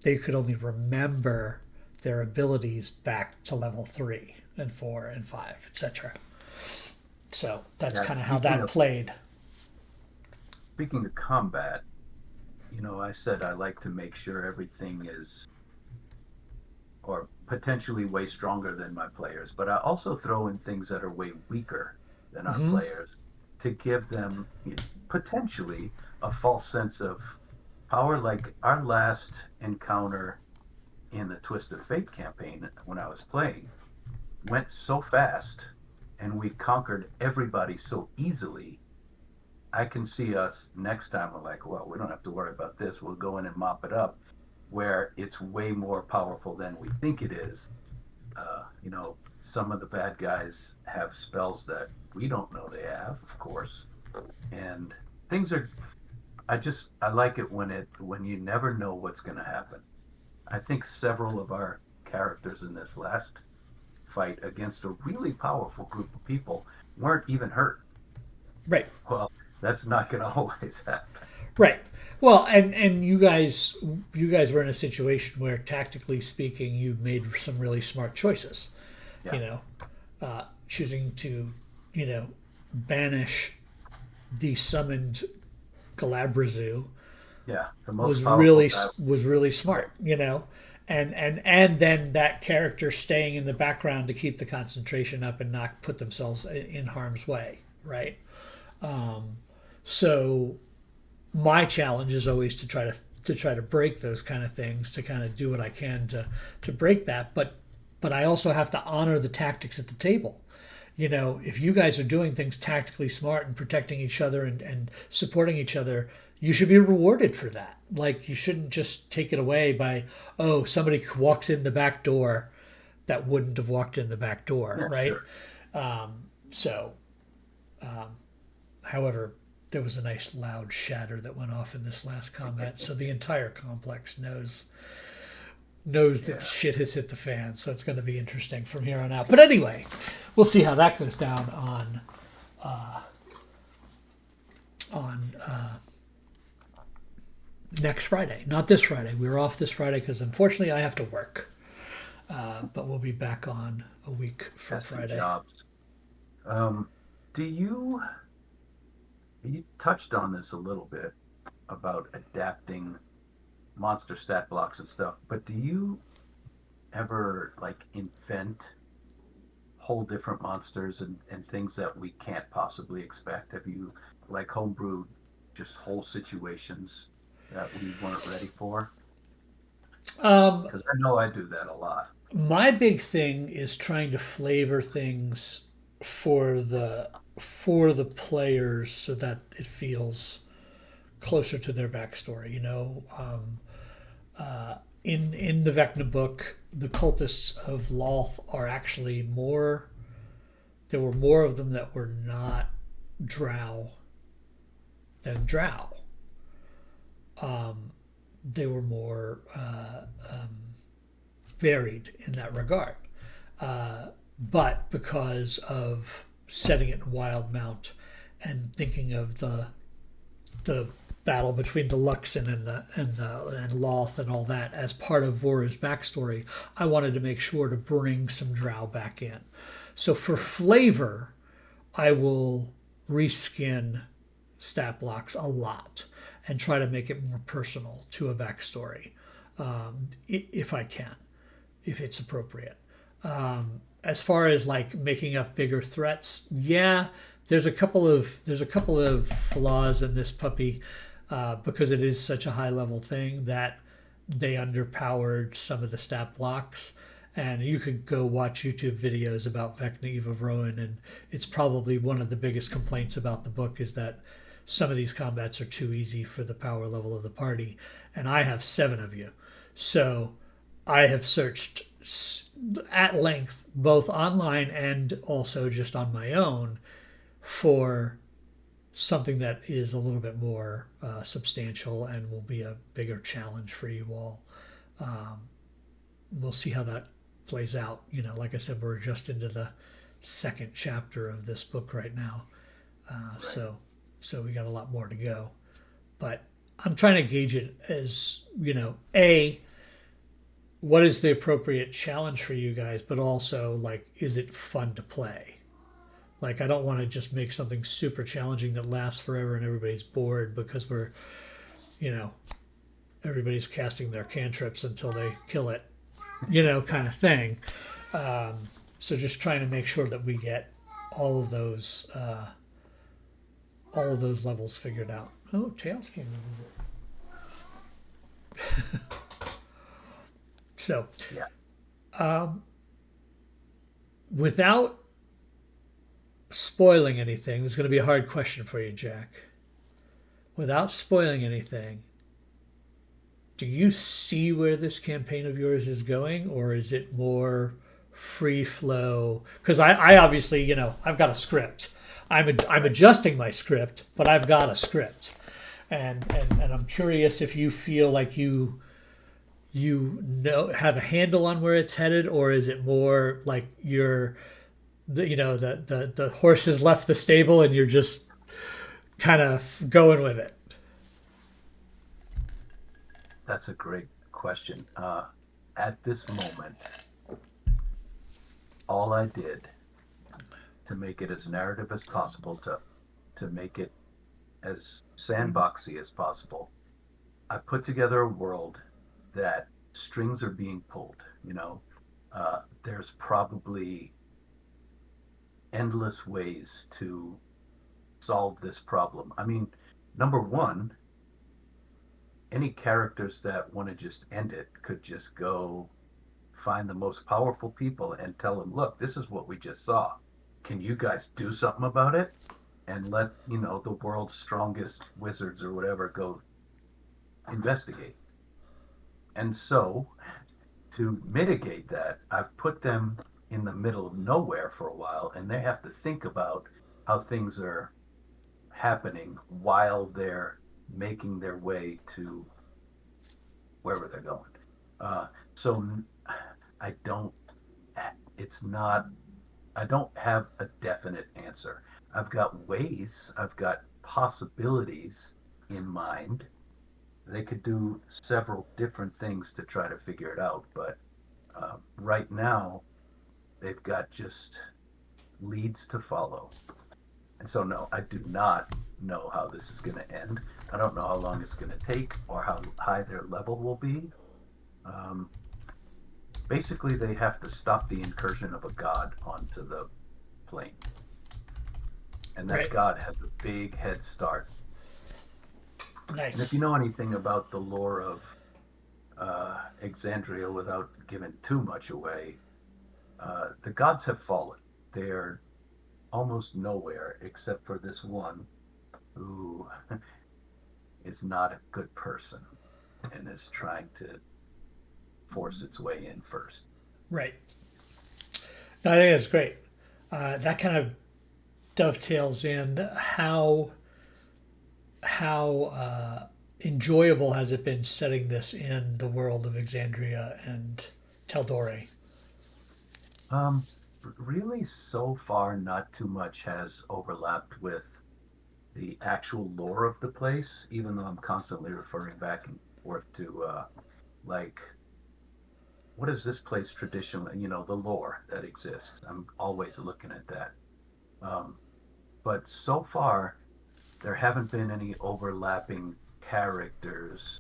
They could only remember their abilities back to level 3 and 4 and 5, etc. So that's Yeah. kind of how that played. Speaking of combat, I said I like to make sure everything is, or potentially way stronger than my players, but I also throw in things that are way weaker than our Mm-hmm. players to give them potentially a false sense of power. Like our last encounter in the Twisted Fate campaign when I was playing went so fast and we conquered everybody so easily. I can see us next time, we're like, well, we don't have to worry about this. We'll go in and mop it up, where it's way more powerful than we think it is. Some of the bad guys have spells that we don't know they have, of course. And things are, I like it when you never know what's going to happen. I think several of our characters in this last fight against a really powerful group of people weren't even hurt. Right. Well, that's not going to always happen. Right. Well, and you guys were in a situation where, tactically speaking, you made some really smart choices. Yeah. You know, choosing to, banish the summoned Galabrazu Yeah. The most was powerful really guy. was really smart. And then that character staying in the background to keep the concentration up and not put themselves in harm's way. Right. So my challenge is always to try to break those kind of things, to kind of do what I can to break that. But but I also have to honor the tactics at the table. If you guys are doing things tactically smart and protecting each other and supporting each other, you should be rewarded for that. Like, you shouldn't just take it away by, oh, somebody walks in the back door that wouldn't have walked in the back door, Yeah, right? sure. So, however, there was a nice loud shatter that went off in this last combat, so the entire complex knows that Yeah. shit has hit the fan. So it's going to be interesting from here on out. But anyway, we'll see how that goes down on next Friday. Not this Friday. We're off this Friday because unfortunately I have to work. But we'll be back on a week from Has some Friday. jobs. Do you touched on this a little bit about adapting monster stat blocks and stuff, but do you ever like invent whole different monsters and things that we can't possibly expect? Have you like homebrewed just whole situations that we weren't ready for? Um, Because I know I do that a lot. my big thing is trying to flavor things for the players so that it feels closer to their backstory. In the Vecna book, the cultists of Loth are actually more. There were more of them that were not Drow than Drow. They were more varied in that regard. But because of setting it in Wildmount and thinking of the battle between the Luxon and Loth and all that as part of Vora's backstory, I wanted to make sure to bring some Drow back in. So for flavor, I will reskin stat blocks a lot and try to make it more personal to a backstory, if I can, if it's appropriate. As far as like making up bigger threats, yeah, there's a couple of flaws in this puppy, because it is such a high level thing that they underpowered some of the stat blocks. And you could go watch YouTube videos about Vecna Eve of Rowan, and it's probably one of the biggest complaints about the book is that some of these combats are too easy for the power level of the party. And I have 7 of you. So I have searched at length, both online and also just on my own, for something that is a little bit more substantial and will be a bigger challenge for you all. We'll see how that plays out. Like I said, we're just into the second chapter of this book right now, Right. so we got a lot more to go. But I'm trying to gauge it as a what is the appropriate challenge for you guys, but also like, is it fun to play? Like, I don't want to just make something super challenging that lasts forever and everybody's bored because you know, everybody's casting their cantrips until they kill it, kind of thing. So just trying to make sure that we get all of those levels figured out. Oh, Tails came to visit. So, Yeah. without spoiling anything, this is going to be a hard question for you, Jack. Without spoiling anything, do you see where this campaign of yours is going, or is it more free flow? Because I obviously, I've got a script. I'm adjusting my script, but I've got a script, and I'm curious if you feel like have a handle on where it's headed, or is it more like the horse has left the stable and you're just kind of going with it. That's a great question. At this moment, all I did to make it as narrative as possible, to make it as sandboxy as possible, I put together a world that strings are being pulled. There's probably endless ways to solve this problem. I mean, number one, any characters that want to just end it could just go find the most powerful people and tell them, look, this is what we just saw. Can you guys do something about it? And let, the world's strongest wizards or whatever go investigate. And so, to mitigate that, I've put them in the middle of nowhere for a while, and they have to think about how things are happening while they're making their way to wherever they're going. So I don't, it's not, I don't have a definite answer. I've got ways, I've got possibilities in mind. They could do several different things to try to figure it out, but right now they've got just leads to follow. And so, no, I do not know how this is going to end. I don't know how long it's going to take or how high their level will be. Um, Basically, they have to stop the incursion of a god onto the plane. And that Right. god has a big head start. And if you Nice. know anything about the lore of Exandria without giving too much away, the gods have fallen. They're almost nowhere except for this one who is not a good person and is trying to force its way in first. Right. No, I think that's great. That kind of dovetails in how enjoyable has it been setting this in the world of Exandria and Taldore? Um, Really, so far, not too much has overlapped with the actual lore of the place, even though I'm constantly referring back and forth to, like, what is this place traditionally, the lore that exists. I'm always looking at that. Um, but so far, there haven't been any overlapping characters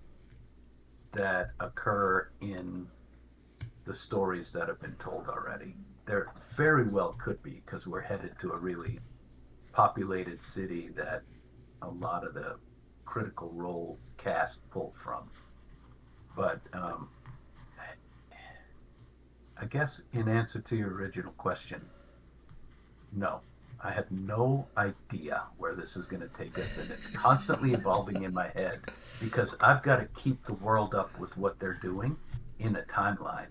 that occur in the stories that have been told already. There very well could be because we're headed to a really populated city that a lot of the critical role cast pulled from. But I guess in answer to your original question, no. I have no idea where this is going to take us, and it's constantly evolving in my head because I've got to keep the world up with what they're doing in a timeline.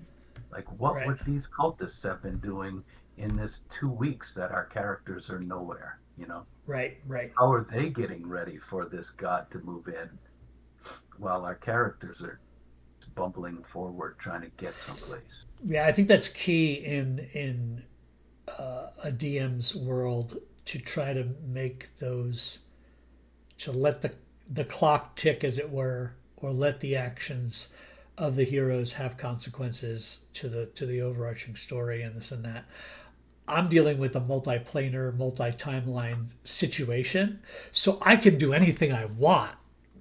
Like, what Right. would these cultists have been doing in this 2 weeks that our characters are nowhere? Right. Right. How are they getting ready for this god to move in while our characters are bumbling forward trying to get someplace? Yeah, I think that's key in a DM's world to try to make those to let the clock tick, as it were, or let the actions of the heroes have consequences to the overarching story and this and that. I'm dealing with a multiplanar, multi-timeline situation, so I can do anything I want,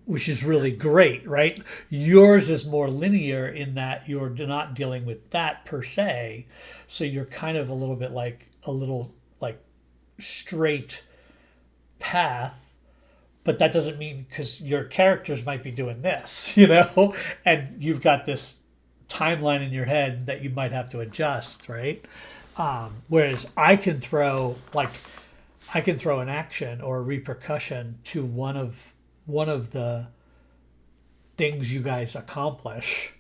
which is Yeah. really great, right? Yours is more linear in that you're not dealing with that per se, so you're kind of a little bit like a little like straight path, but that doesn't mean because your characters might be doing this, and you've got this timeline in your head that you might have to adjust, right? Whereas I can throw an action or a repercussion to one of the things you guys accomplish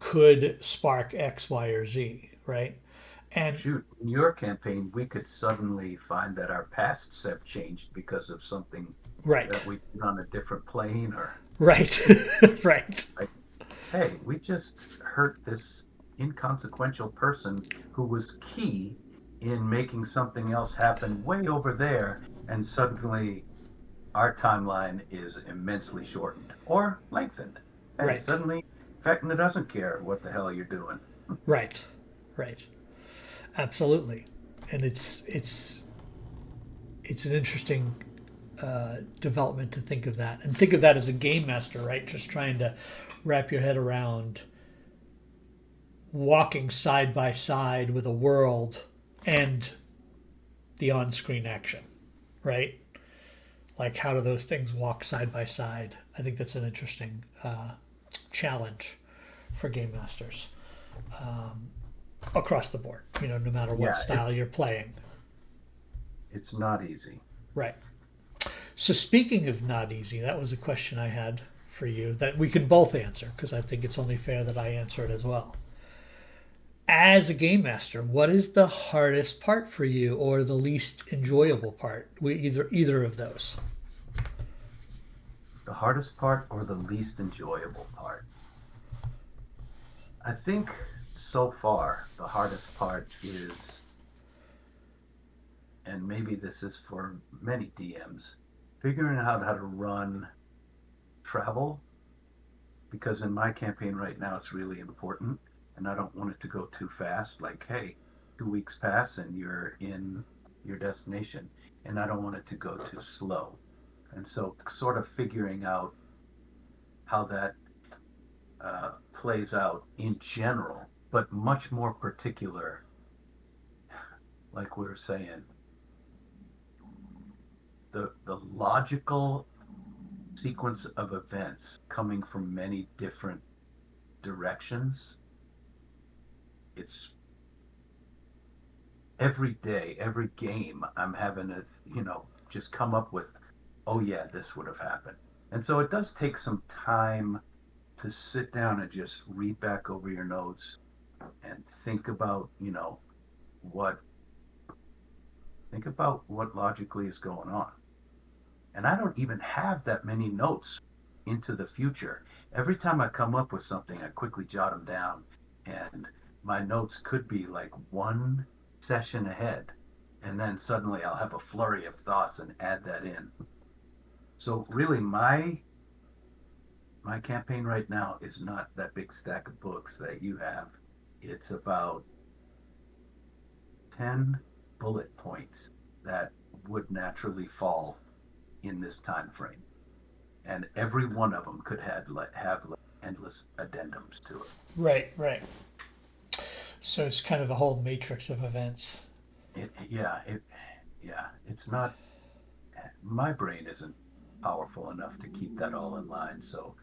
could spark X, Y, or Z, right? And Shoot, in your campaign, we could suddenly find that our pasts have changed because of something that right, we did on a different plane, or right, right, like, hey, we just hurt this inconsequential person who was key in making something else happen way over there, and suddenly our timeline is immensely shortened or lengthened. Hey, right, suddenly Vecna doesn't care what the hell you're doing. right, right. Absolutely, and it's an interesting development to think of that and think of that as a game master, right? Just trying to wrap your head around walking side by side with a world and the on-screen action, right? Like how do those things walk side by side? I think that's an interesting challenge for game masters. across the board, no matter what Yeah, style you're playing. it's not easy. Right. So speaking of not easy, that was a question I had for you that we can both answer because I think it's only fair that I answer it as well. As a game master, what is the hardest part for you or the least enjoyable part? Either of those. The hardest part or the least enjoyable part? I think so far the hardest part is, and maybe this is for many DMs, figuring out how to run travel, because in my campaign right now it's really important and I don't want it to go too fast. Like, hey, 2 weeks pass and you're in your destination, and I don't want it to go too slow. And so, sort of figuring out how that plays out in general, but much more particular, like we were saying, the logical sequence of events coming from many different directions. It's every day, every game, I'm having to, just come up with, oh yeah, this would have happened. And so it does take some time to sit down and just read back over your notes and think about, what think about what logically is going on. And I don't even have that many notes into the future. Every time I come up with something, I quickly jot them down, and my notes could be like one session ahead. And then suddenly I'll have a flurry of thoughts and add that in. So really my campaign right now is not that big stack of books that you have. It's about 10 bullet points that would naturally fall in this time frame, and every one of them could have endless addendums to it. Right, right. So it's kind of a whole matrix of events. Yeah, it's not. My brain isn't powerful enough to keep that all in line, so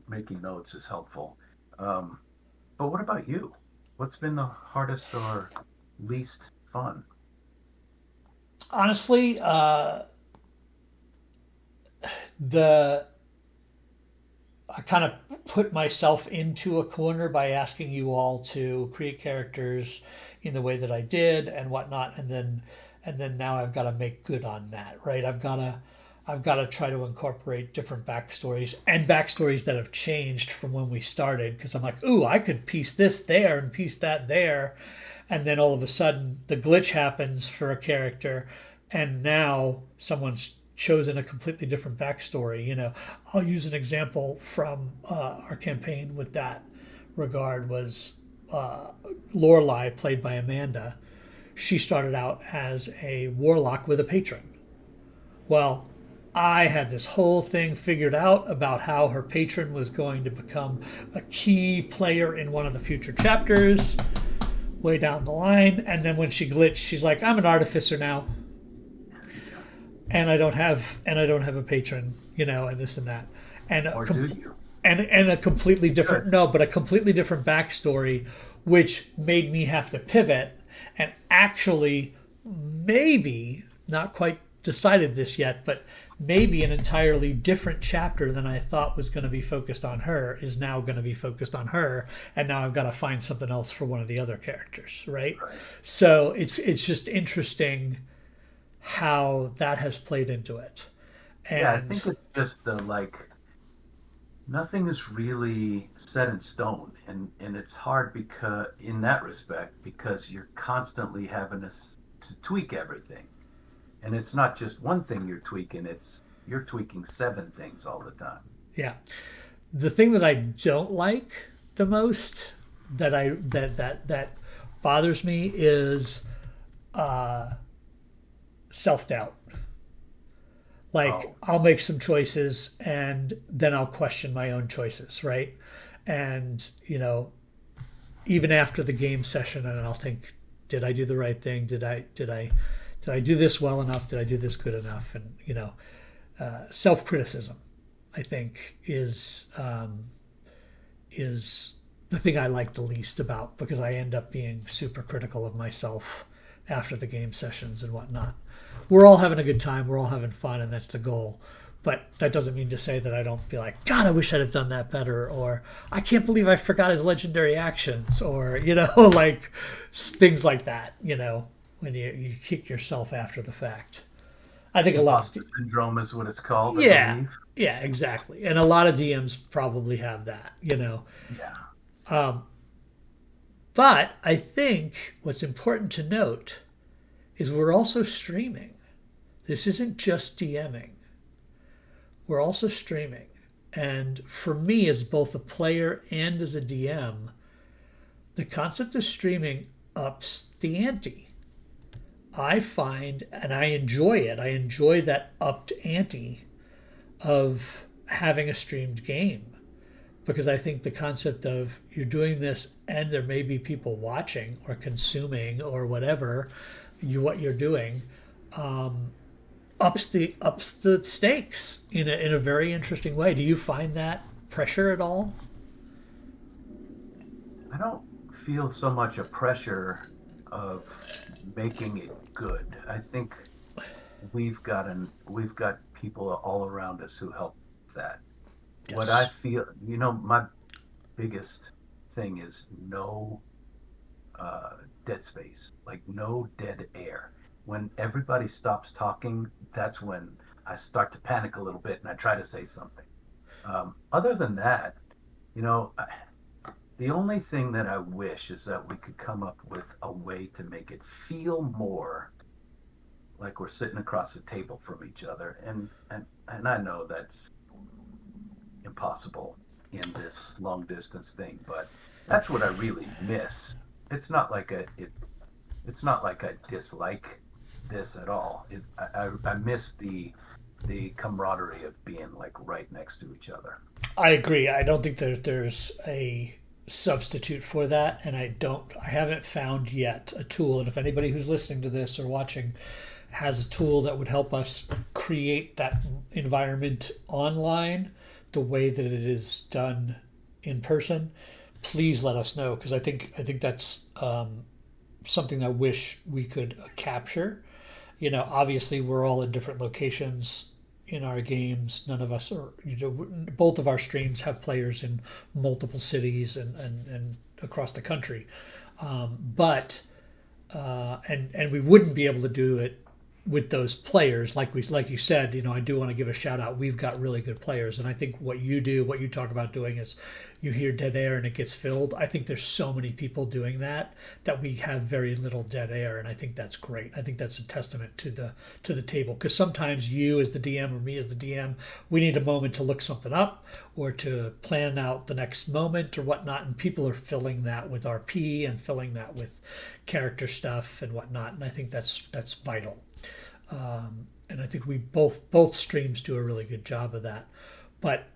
making notes is helpful. Um, but what about you? What's been the hardest or least fun? Honestly, the I kind of put myself into a corner by asking you all to create characters in the way that I did and whatnot, and then now I've got to make good on that, right? I've got to try to incorporate different backstories and backstories that have changed from when we started because I'm like, ooh, I could piece this there and piece that there, and then all of a sudden the glitch happens for a character, and now someone's chosen a completely different backstory. I'll use an example from our campaign with that regard was Lorelai, played by Amanda. She started out as a warlock with a patron. Well, I had this whole thing figured out about how her patron was going to become a key player in one of the future chapters way down the line. And then when she glitched, she's like, I'm an artificer now. And I don't have a patron, and this and that. And Or do you? and a completely different Sure. no, but a completely different backstory, which made me have to pivot and actually maybe not quite decided this yet, but maybe an entirely different chapter than I thought was going to be focused on her is now going to be focused on her, and now I've got to find something else for one of the other characters, right? Right. So it's just interesting how that has played into it. Yeah, I And think it's just nothing is really set in stone, and it's hard because in that respect because you're constantly having to tweak everything, and it's not just one thing you're tweaking, it's you're tweaking seven things all the time. yeah, the thing that I don't like the most that bothers me is self doubt. Like Oh, I'll make some choices and then I'll question my own choices, right? And even after the game session, and I'll think, did I do the right thing? Did I do this well enough? Did I do this good enough? And self criticism, I think, is the thing I like the least about, because I end up being super critical of myself after the game sessions and whatnot. We're all having a good time, we're all having fun, and that's the goal. But that doesn't mean to say that I don't be like, God, I wish I'd have done that better, or I can't believe I forgot his legendary actions, or, like things like that, when you kick yourself after the fact. I think a lot Imposter syndrome is what it's called, I yeah, believe. yeah, exactly. And a lot of DMs probably have that. Yeah. But I think what's important to note is we're also streaming. This isn't just DMing. We're also streaming. And for me, as both a player and as a DM, the concept of streaming ups the ante. I find, and I enjoy it, I enjoy that upped ante of having a streamed game. Because I think the concept of you're doing this and there may be people watching or consuming or whatever what you're doing ups the stakes in a very interesting way. Do you find that pressure at all? I don't feel so much a pressure of making it good. I think we've got people all around us who help with that. What I Yes. feel, my biggest thing is no uh, dead space, like no dead air. When everybody stops talking, that's when I start to panic a little bit and I try to say something. Other than that, you know, I, the only thing that I wish is that we could come up with a way to make it feel more like we're sitting across the table from each other. And I know that's impossible in this long distance thing, but that's what I really miss. It's not like it's not like I dislike this at all. I miss the camaraderie of being like right next to each other. I agree. I don't think there's a substitute for that, and I haven't found yet a tool. And if anybody who's listening to this or watching has a tool that would help us create that environment online the way that it is done in person, please let us know, because I think that's something I wish we could capture. Obviously we're all in different locations in our games. None of us are, both of our streams have players in multiple cities and across the country. But and we wouldn't be able to do it with those players like you said. I do want to give a shout out. We've got really good players, and I think what you talk about doing is you hear dead air and it gets filled. I think there's so many people doing that we have very little dead air, and I think that's great. I think that's a testament to the table, because sometimes you as the DM or me as the DM, we need a moment to look something up or to plan out the next moment or whatnot, and people are filling that with RP and filling that with character stuff and whatnot, and I think that's vital. And I think we both streams do a really good job of that. But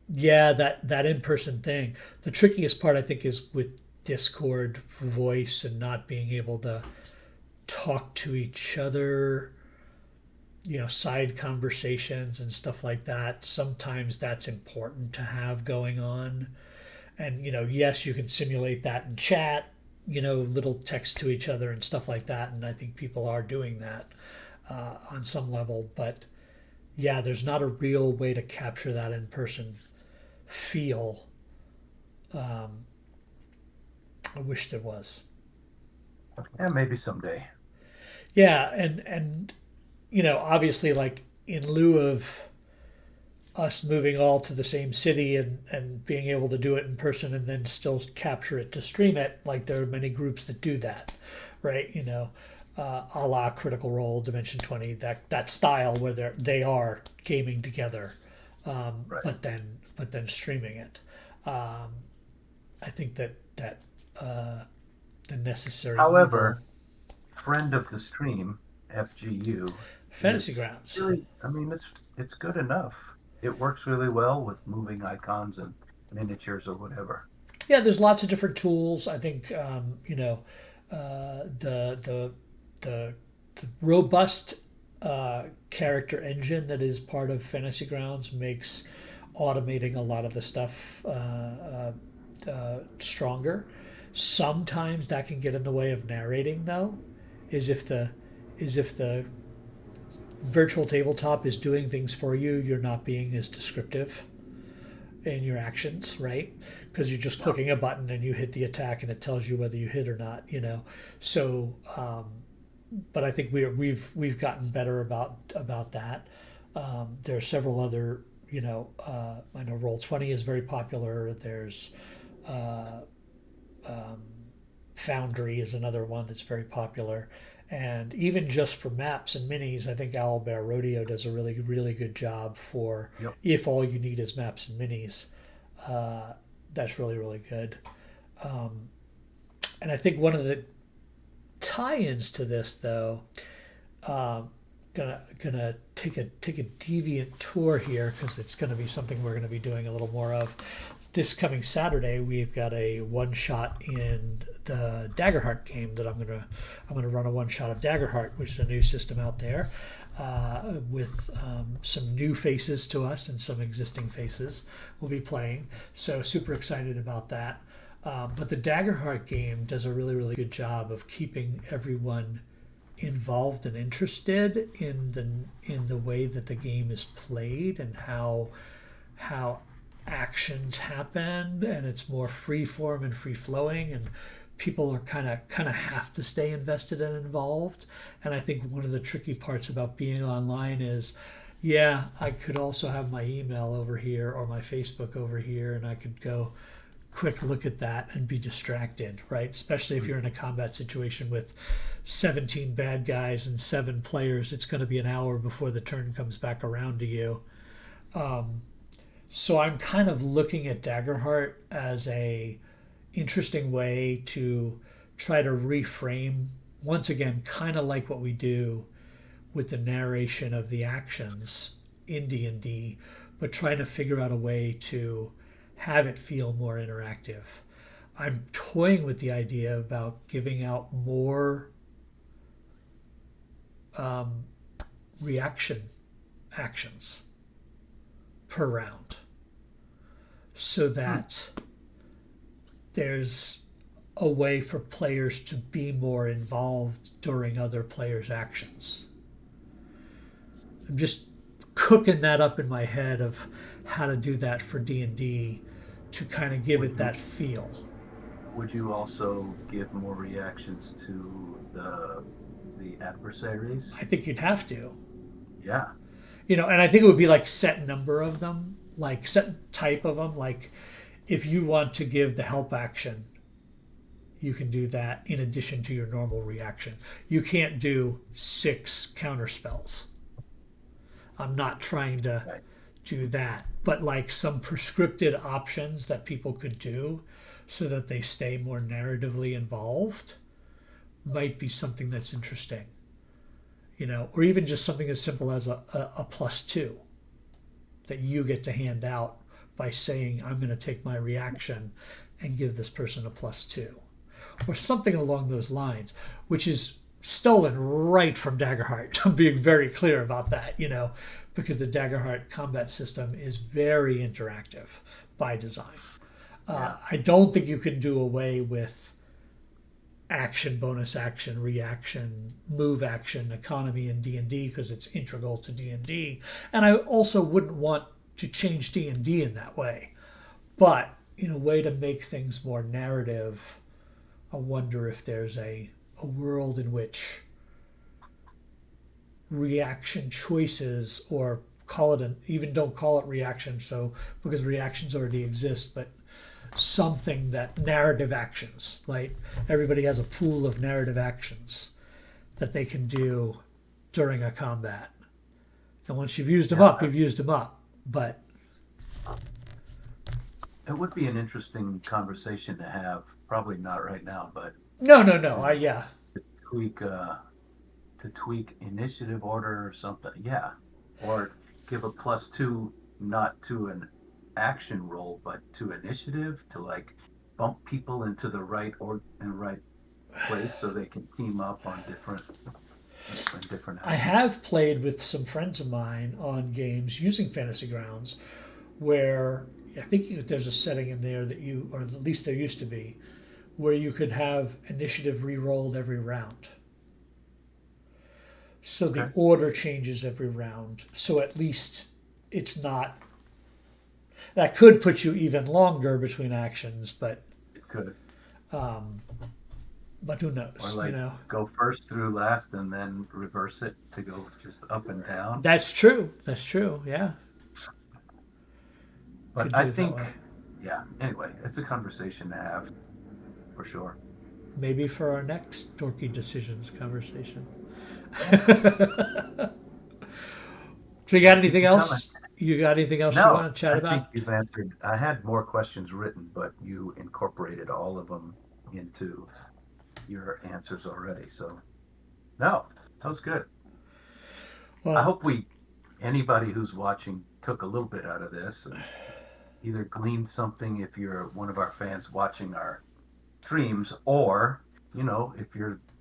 yeah, that in person thing. The trickiest part I think is with Discord voice and not being able to talk to each other. Side conversations and stuff like that. Sometimes that's important to have going on. And yes, you can simulate that in chat. Little text to each other and stuff like that. And I think people are doing that on some level, but yeah, there's not a real way to capture that in person feel. Um, I wish there was. Yeah, maybe someday. Yeah, and obviously, like in lieu of us moving all to the same city and being able to do it in person and then still capture it to stream it, like there are many groups that do that, right? A la Critical Role, Dimension 20, that style where they are gaming together, Right. but then streaming it. Um, I think that uh, the necessary evil. However, friend of the stream, FGU, Fantasy is Grounds. really, I mean, it's good enough. It works really well with moving icons and miniatures or whatever. Yeah, there's lots of different tools. I think the the robust character engine that is part of Fantasy Grounds makes automating a lot of the stuff stronger. Sometimes that can get in the way of narrating, though, is if the virtual tabletop is doing things for you, you're not being as descriptive in your actions, right? Because you're just clicking a button and you hit the attack and it tells you whether you hit or not, you know. So, but I think we've gotten better about that. There are several other, you know, I know Roll20 is very popular. There's Foundry is another one that's very popular. And even just for maps and minis, I think Owlbear Rodeo does a really, really good job for if all you need is maps and minis. That's really, really good. And I think one of the tie-ins to this, though, gonna take a deviant tour here because it's gonna be something we're gonna be doing a little more of. This coming Saturday, we've got a one shot in the Daggerheart game that I'm gonna run a one shot of Daggerheart, which is a new system out there with some new faces to us and some existing faces we'll be playing. So super excited about that. But the Daggerheart game does a really, really good job of keeping everyone involved and interested in the way that the game is played and how actions happen, and it's more free form and free flowing, and people are kind of have to stay invested and involved. And I think one of the tricky parts about being online is, yeah, I could also have my email over here or my Facebook over here, and I could go quick look at that and be distracted, right? Especially if you're in a combat situation with 17 bad guys and 7 players, it's going to be an hour before the turn comes back around to you. So I'm kind of looking at Daggerheart as a interesting way to try to reframe, once again, kind of like what we do with the narration of the actions in D&D, but trying to figure out a way to have it feel more interactive. I'm toying with the idea about giving out more reaction actions per round so that there's a way for players to be more involved during other players' actions. I'm just cooking that up in my head of how to do that for D&D to kind of give it that feel. Would you also give more reactions to the adversaries? I think you'd have to. Yeah. You know, and I think it would be like set number of them, like set type of them. Like if you want to give the help action, you can do that in addition to your normal reaction. You can't do 6 counter spells. I'm not trying to do that, but like some prescripted options that people could do so that they stay more narratively involved might be something that's interesting, you know, or even just something as simple as a +2 that you get to hand out by saying, I'm going to take my reaction and give this person a +2 or something along those lines, which is stolen right from Daggerheart. I'm being very clear about that, you know, because the Daggerheart combat system is very interactive by design. I don't think you can do away with action, bonus action, reaction, move action, economy in D&D because it's integral to D&D. And I also wouldn't want to change D&D in that way. But in a way to make things more narrative, I wonder if there's a world in which reaction choices, or call it even don't call it reaction, so because reactions already exist, but something that narrative actions, right? Everybody has a pool of narrative actions that they can do during a combat, and once you've used them up, you've used them up. But it would be an interesting conversation to have. Probably not right now, but no. To tweak initiative order or something, or give a +2 not to an action roll but to initiative to like bump people into the right place so they can team up on different I have played with some friends of mine on games using Fantasy Grounds where I think there's a setting in there that you, or at least there used to be, where you could have initiative re-rolled every round. So the Okay. order changes every round. So at least it's not. That could put you even longer between actions, It could. um, but who Or knows? You like know. go first through last and then reverse it to go just up and down. That's true. That's true. Yeah, But could I do it that think, way. yeah, anyway, it's a conversation to have for sure. Maybe for our next Dorky Decisions conversation. Yeah. So you got Keep anything them coming. else? You got anything else you No, want to chat I think about? you've answered. I had more questions written, but you incorporated all of them into your answers already. So, no, that was good. I Well, hope anybody who's watching took a little bit out of this and either gleaned something if you're one of our fans watching our streams, or,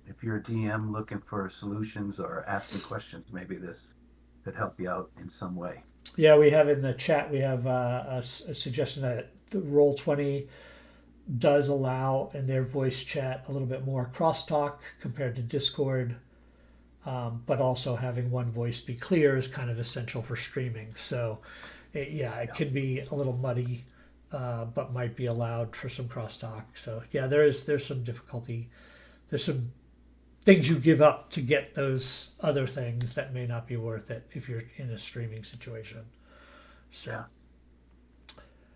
if you're a DM looking for solutions or asking questions, maybe this could help you out in some way. yeah, we have in the chat, we have a suggestion that the Roll20 does allow in their voice chat a little bit more crosstalk compared to Discord, but also having one voice be clear is kind of essential for streaming. So, yeah, it Yeah. can be a little muddy, but might be allowed for some crosstalk. So, yeah, there's some difficulty. There's some things you give up to get those other things that may not be worth it if you're in a streaming situation. So, Yeah.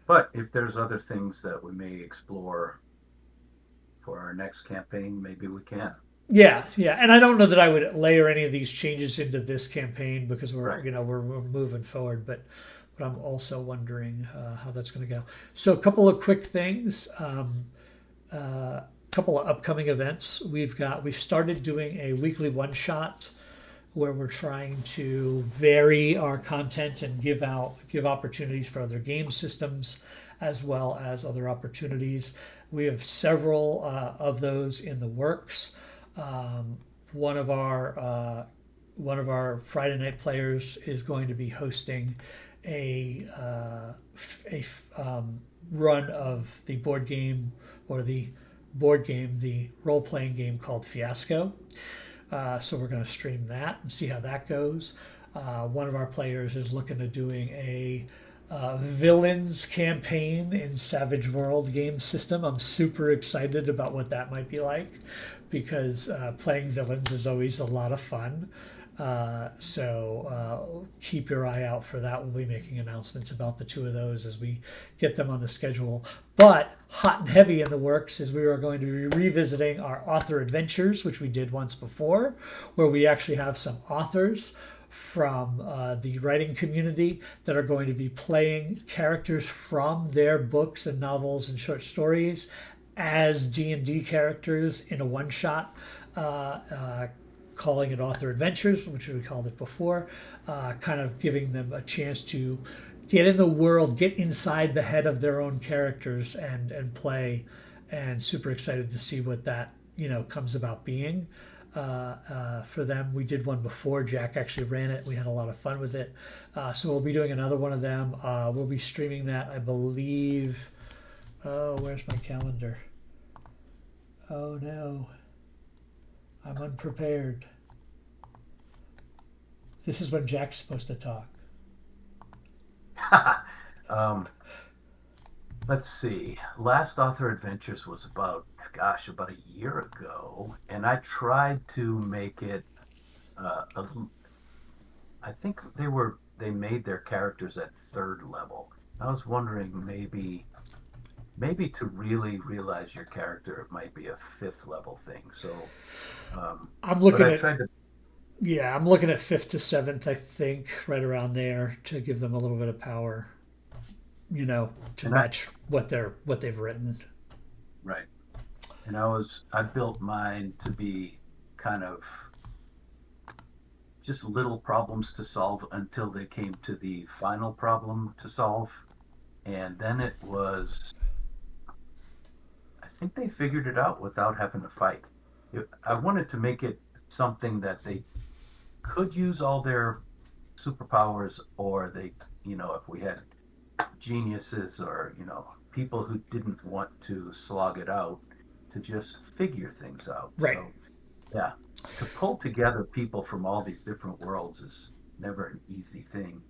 But if there's other things that we may explore for our next campaign, maybe we can. yeah, yeah, and I don't know that I would layer any of these changes into this campaign because we're Right. you know we're moving forward, but I'm also wondering how that's going to go. So a couple of quick things, couple of upcoming events. We've started doing a weekly one shot where we're trying to vary our content and give opportunities for other game systems as well as other opportunities. We have several of those in the works. Um, one of our one of our Friday night players is going to be hosting a run of the board game or the the role playing game called Fiasco. So we're going to stream that and see how that goes. One of our players is looking at doing a villains campaign in Savage World game system. I'm super excited about what that might be like because playing villains is always a lot of fun. So keep your eye out for that. We'll be making announcements about the two of those as we get them on the schedule. But hot and heavy in the works is we are going to be revisiting our author adventures, which we did once before, where we actually have some authors from the writing community that are going to be playing characters from their books and novels and short stories as D&D characters in a one shot, calling it Author Adventures, which we called it before, kind of giving them a chance to get in the world, get inside the head of their own characters and play, and super excited to see what that comes about being. For them, we did one before. Jack actually ran it. We had a lot of fun with it. So we'll be doing another one of them. We'll be streaming that, I believe. Oh, where's my calendar? Oh no, I'm unprepared. This is when Jack's supposed to talk. um, let's see. Last Author Adventures was about a year ago, and I tried to make it. Uh, a, I think they made their characters at third level. I was wondering maybe to really realize your character, it might be a fifth level thing. So, I'm but looking I at tried to. Yeah, I'm looking at fifth to seventh. I think right around there to give them a little bit of power. To And I match what they've written. Right. And I built mine to be kind of just little problems to solve until they came to the final problem to solve. And then I think they figured it out without having to fight. I wanted to make it something that they could use all their superpowers, or if we had geniuses or people who didn't want to slog it out to just figure things out. Right. So yeah, to pull together people from all these different worlds is never an easy thing.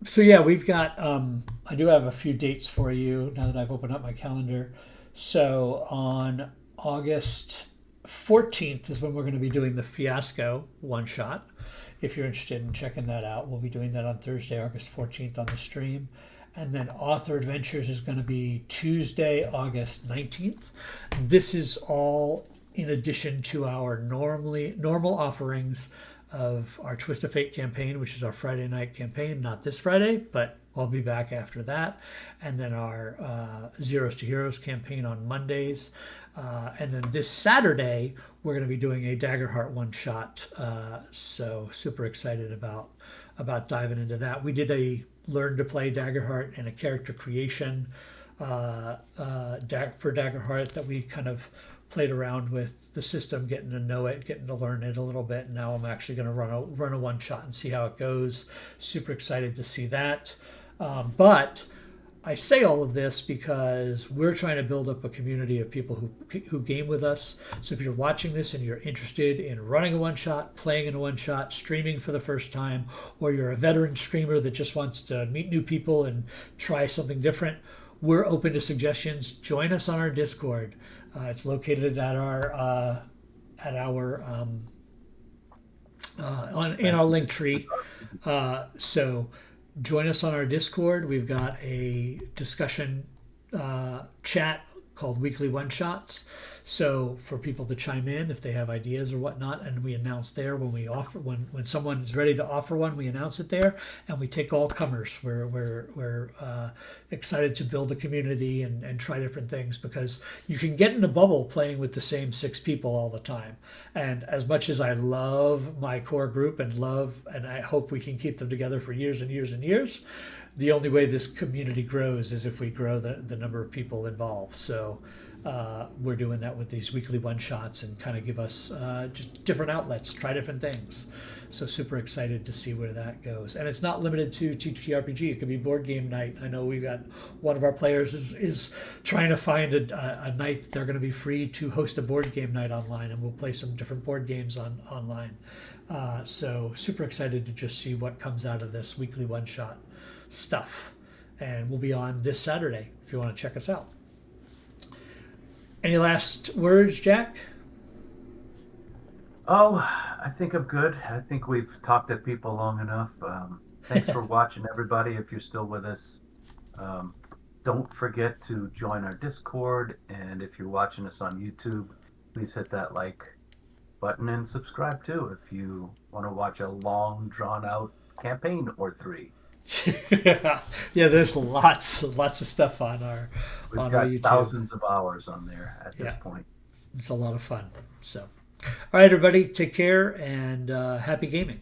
So yeah, we've got. I do have a few dates for you now that I've opened up my calendar. So on August 14th is when we're going to be doing the Fiasco one shot. If you're interested in checking that out, we'll be doing that on Thursday, August 14th on the stream. And then Author Adventures is going to be Tuesday, August 19th. This is all in addition to our normal offerings of our Twist of Fate campaign, which is our Friday night campaign. Not this Friday, but I'll be back after that. And then our Zeros to Heroes campaign on Mondays. And then this Saturday, we're going to be doing a Daggerheart one shot. So super excited about diving into that. We did a learn to play Daggerheart and a character creation for Daggerheart that we kind of played around with the system, getting to know it, getting to learn it a little bit. And now I'm actually going to run a one shot and see how it goes. Super excited to see that. But I say all of this because we're trying to build up a community of people who game with us. So if you're watching this and you're interested in running a one shot, playing in a one shot, streaming for the first time, or you're a veteran streamer that just wants to meet new people and try something different, we're open to suggestions. Join us on our Discord. It's located at our in our link tree. So join us on our Discord. We've got a discussion chat called Weekly One Shots. So for people to chime in if they have ideas or whatnot, and we announce there when someone's ready to offer one, we announce it there, and we take all comers. We're excited to build a community and try different things, because you can get in a bubble playing with the same 6 people all the time. And as much as I love my core group and I hope we can keep them together for years and years and years, the only way this community grows is if we grow the number of people involved. So we're doing that with these weekly one shots and kind of give us just different outlets, try different things. So super excited to see where that goes. And it's not limited to TTRPG. It could be board game night. I know we've got one of our players is trying to find a night that they're going to be free to host a board game night online, and we'll play some different board games online. So super excited to just see what comes out of this weekly one shot stuff. And we'll be on this Saturday if you want to check us out. Any last words, Jack? Oh, I think I'm good. I think we've talked to people long enough. Thanks for watching, everybody, if you're still with us. Don't forget to join our Discord, and if you're watching us on YouTube, please hit that like button and subscribe too if you want to watch a long, drawn-out campaign or 3. Yeah, there's lots of stuff on our We've on got our YouTube. thousands of hours on there at this Yeah. point. It's a lot of fun. So, all right, everybody, take care and happy gaming.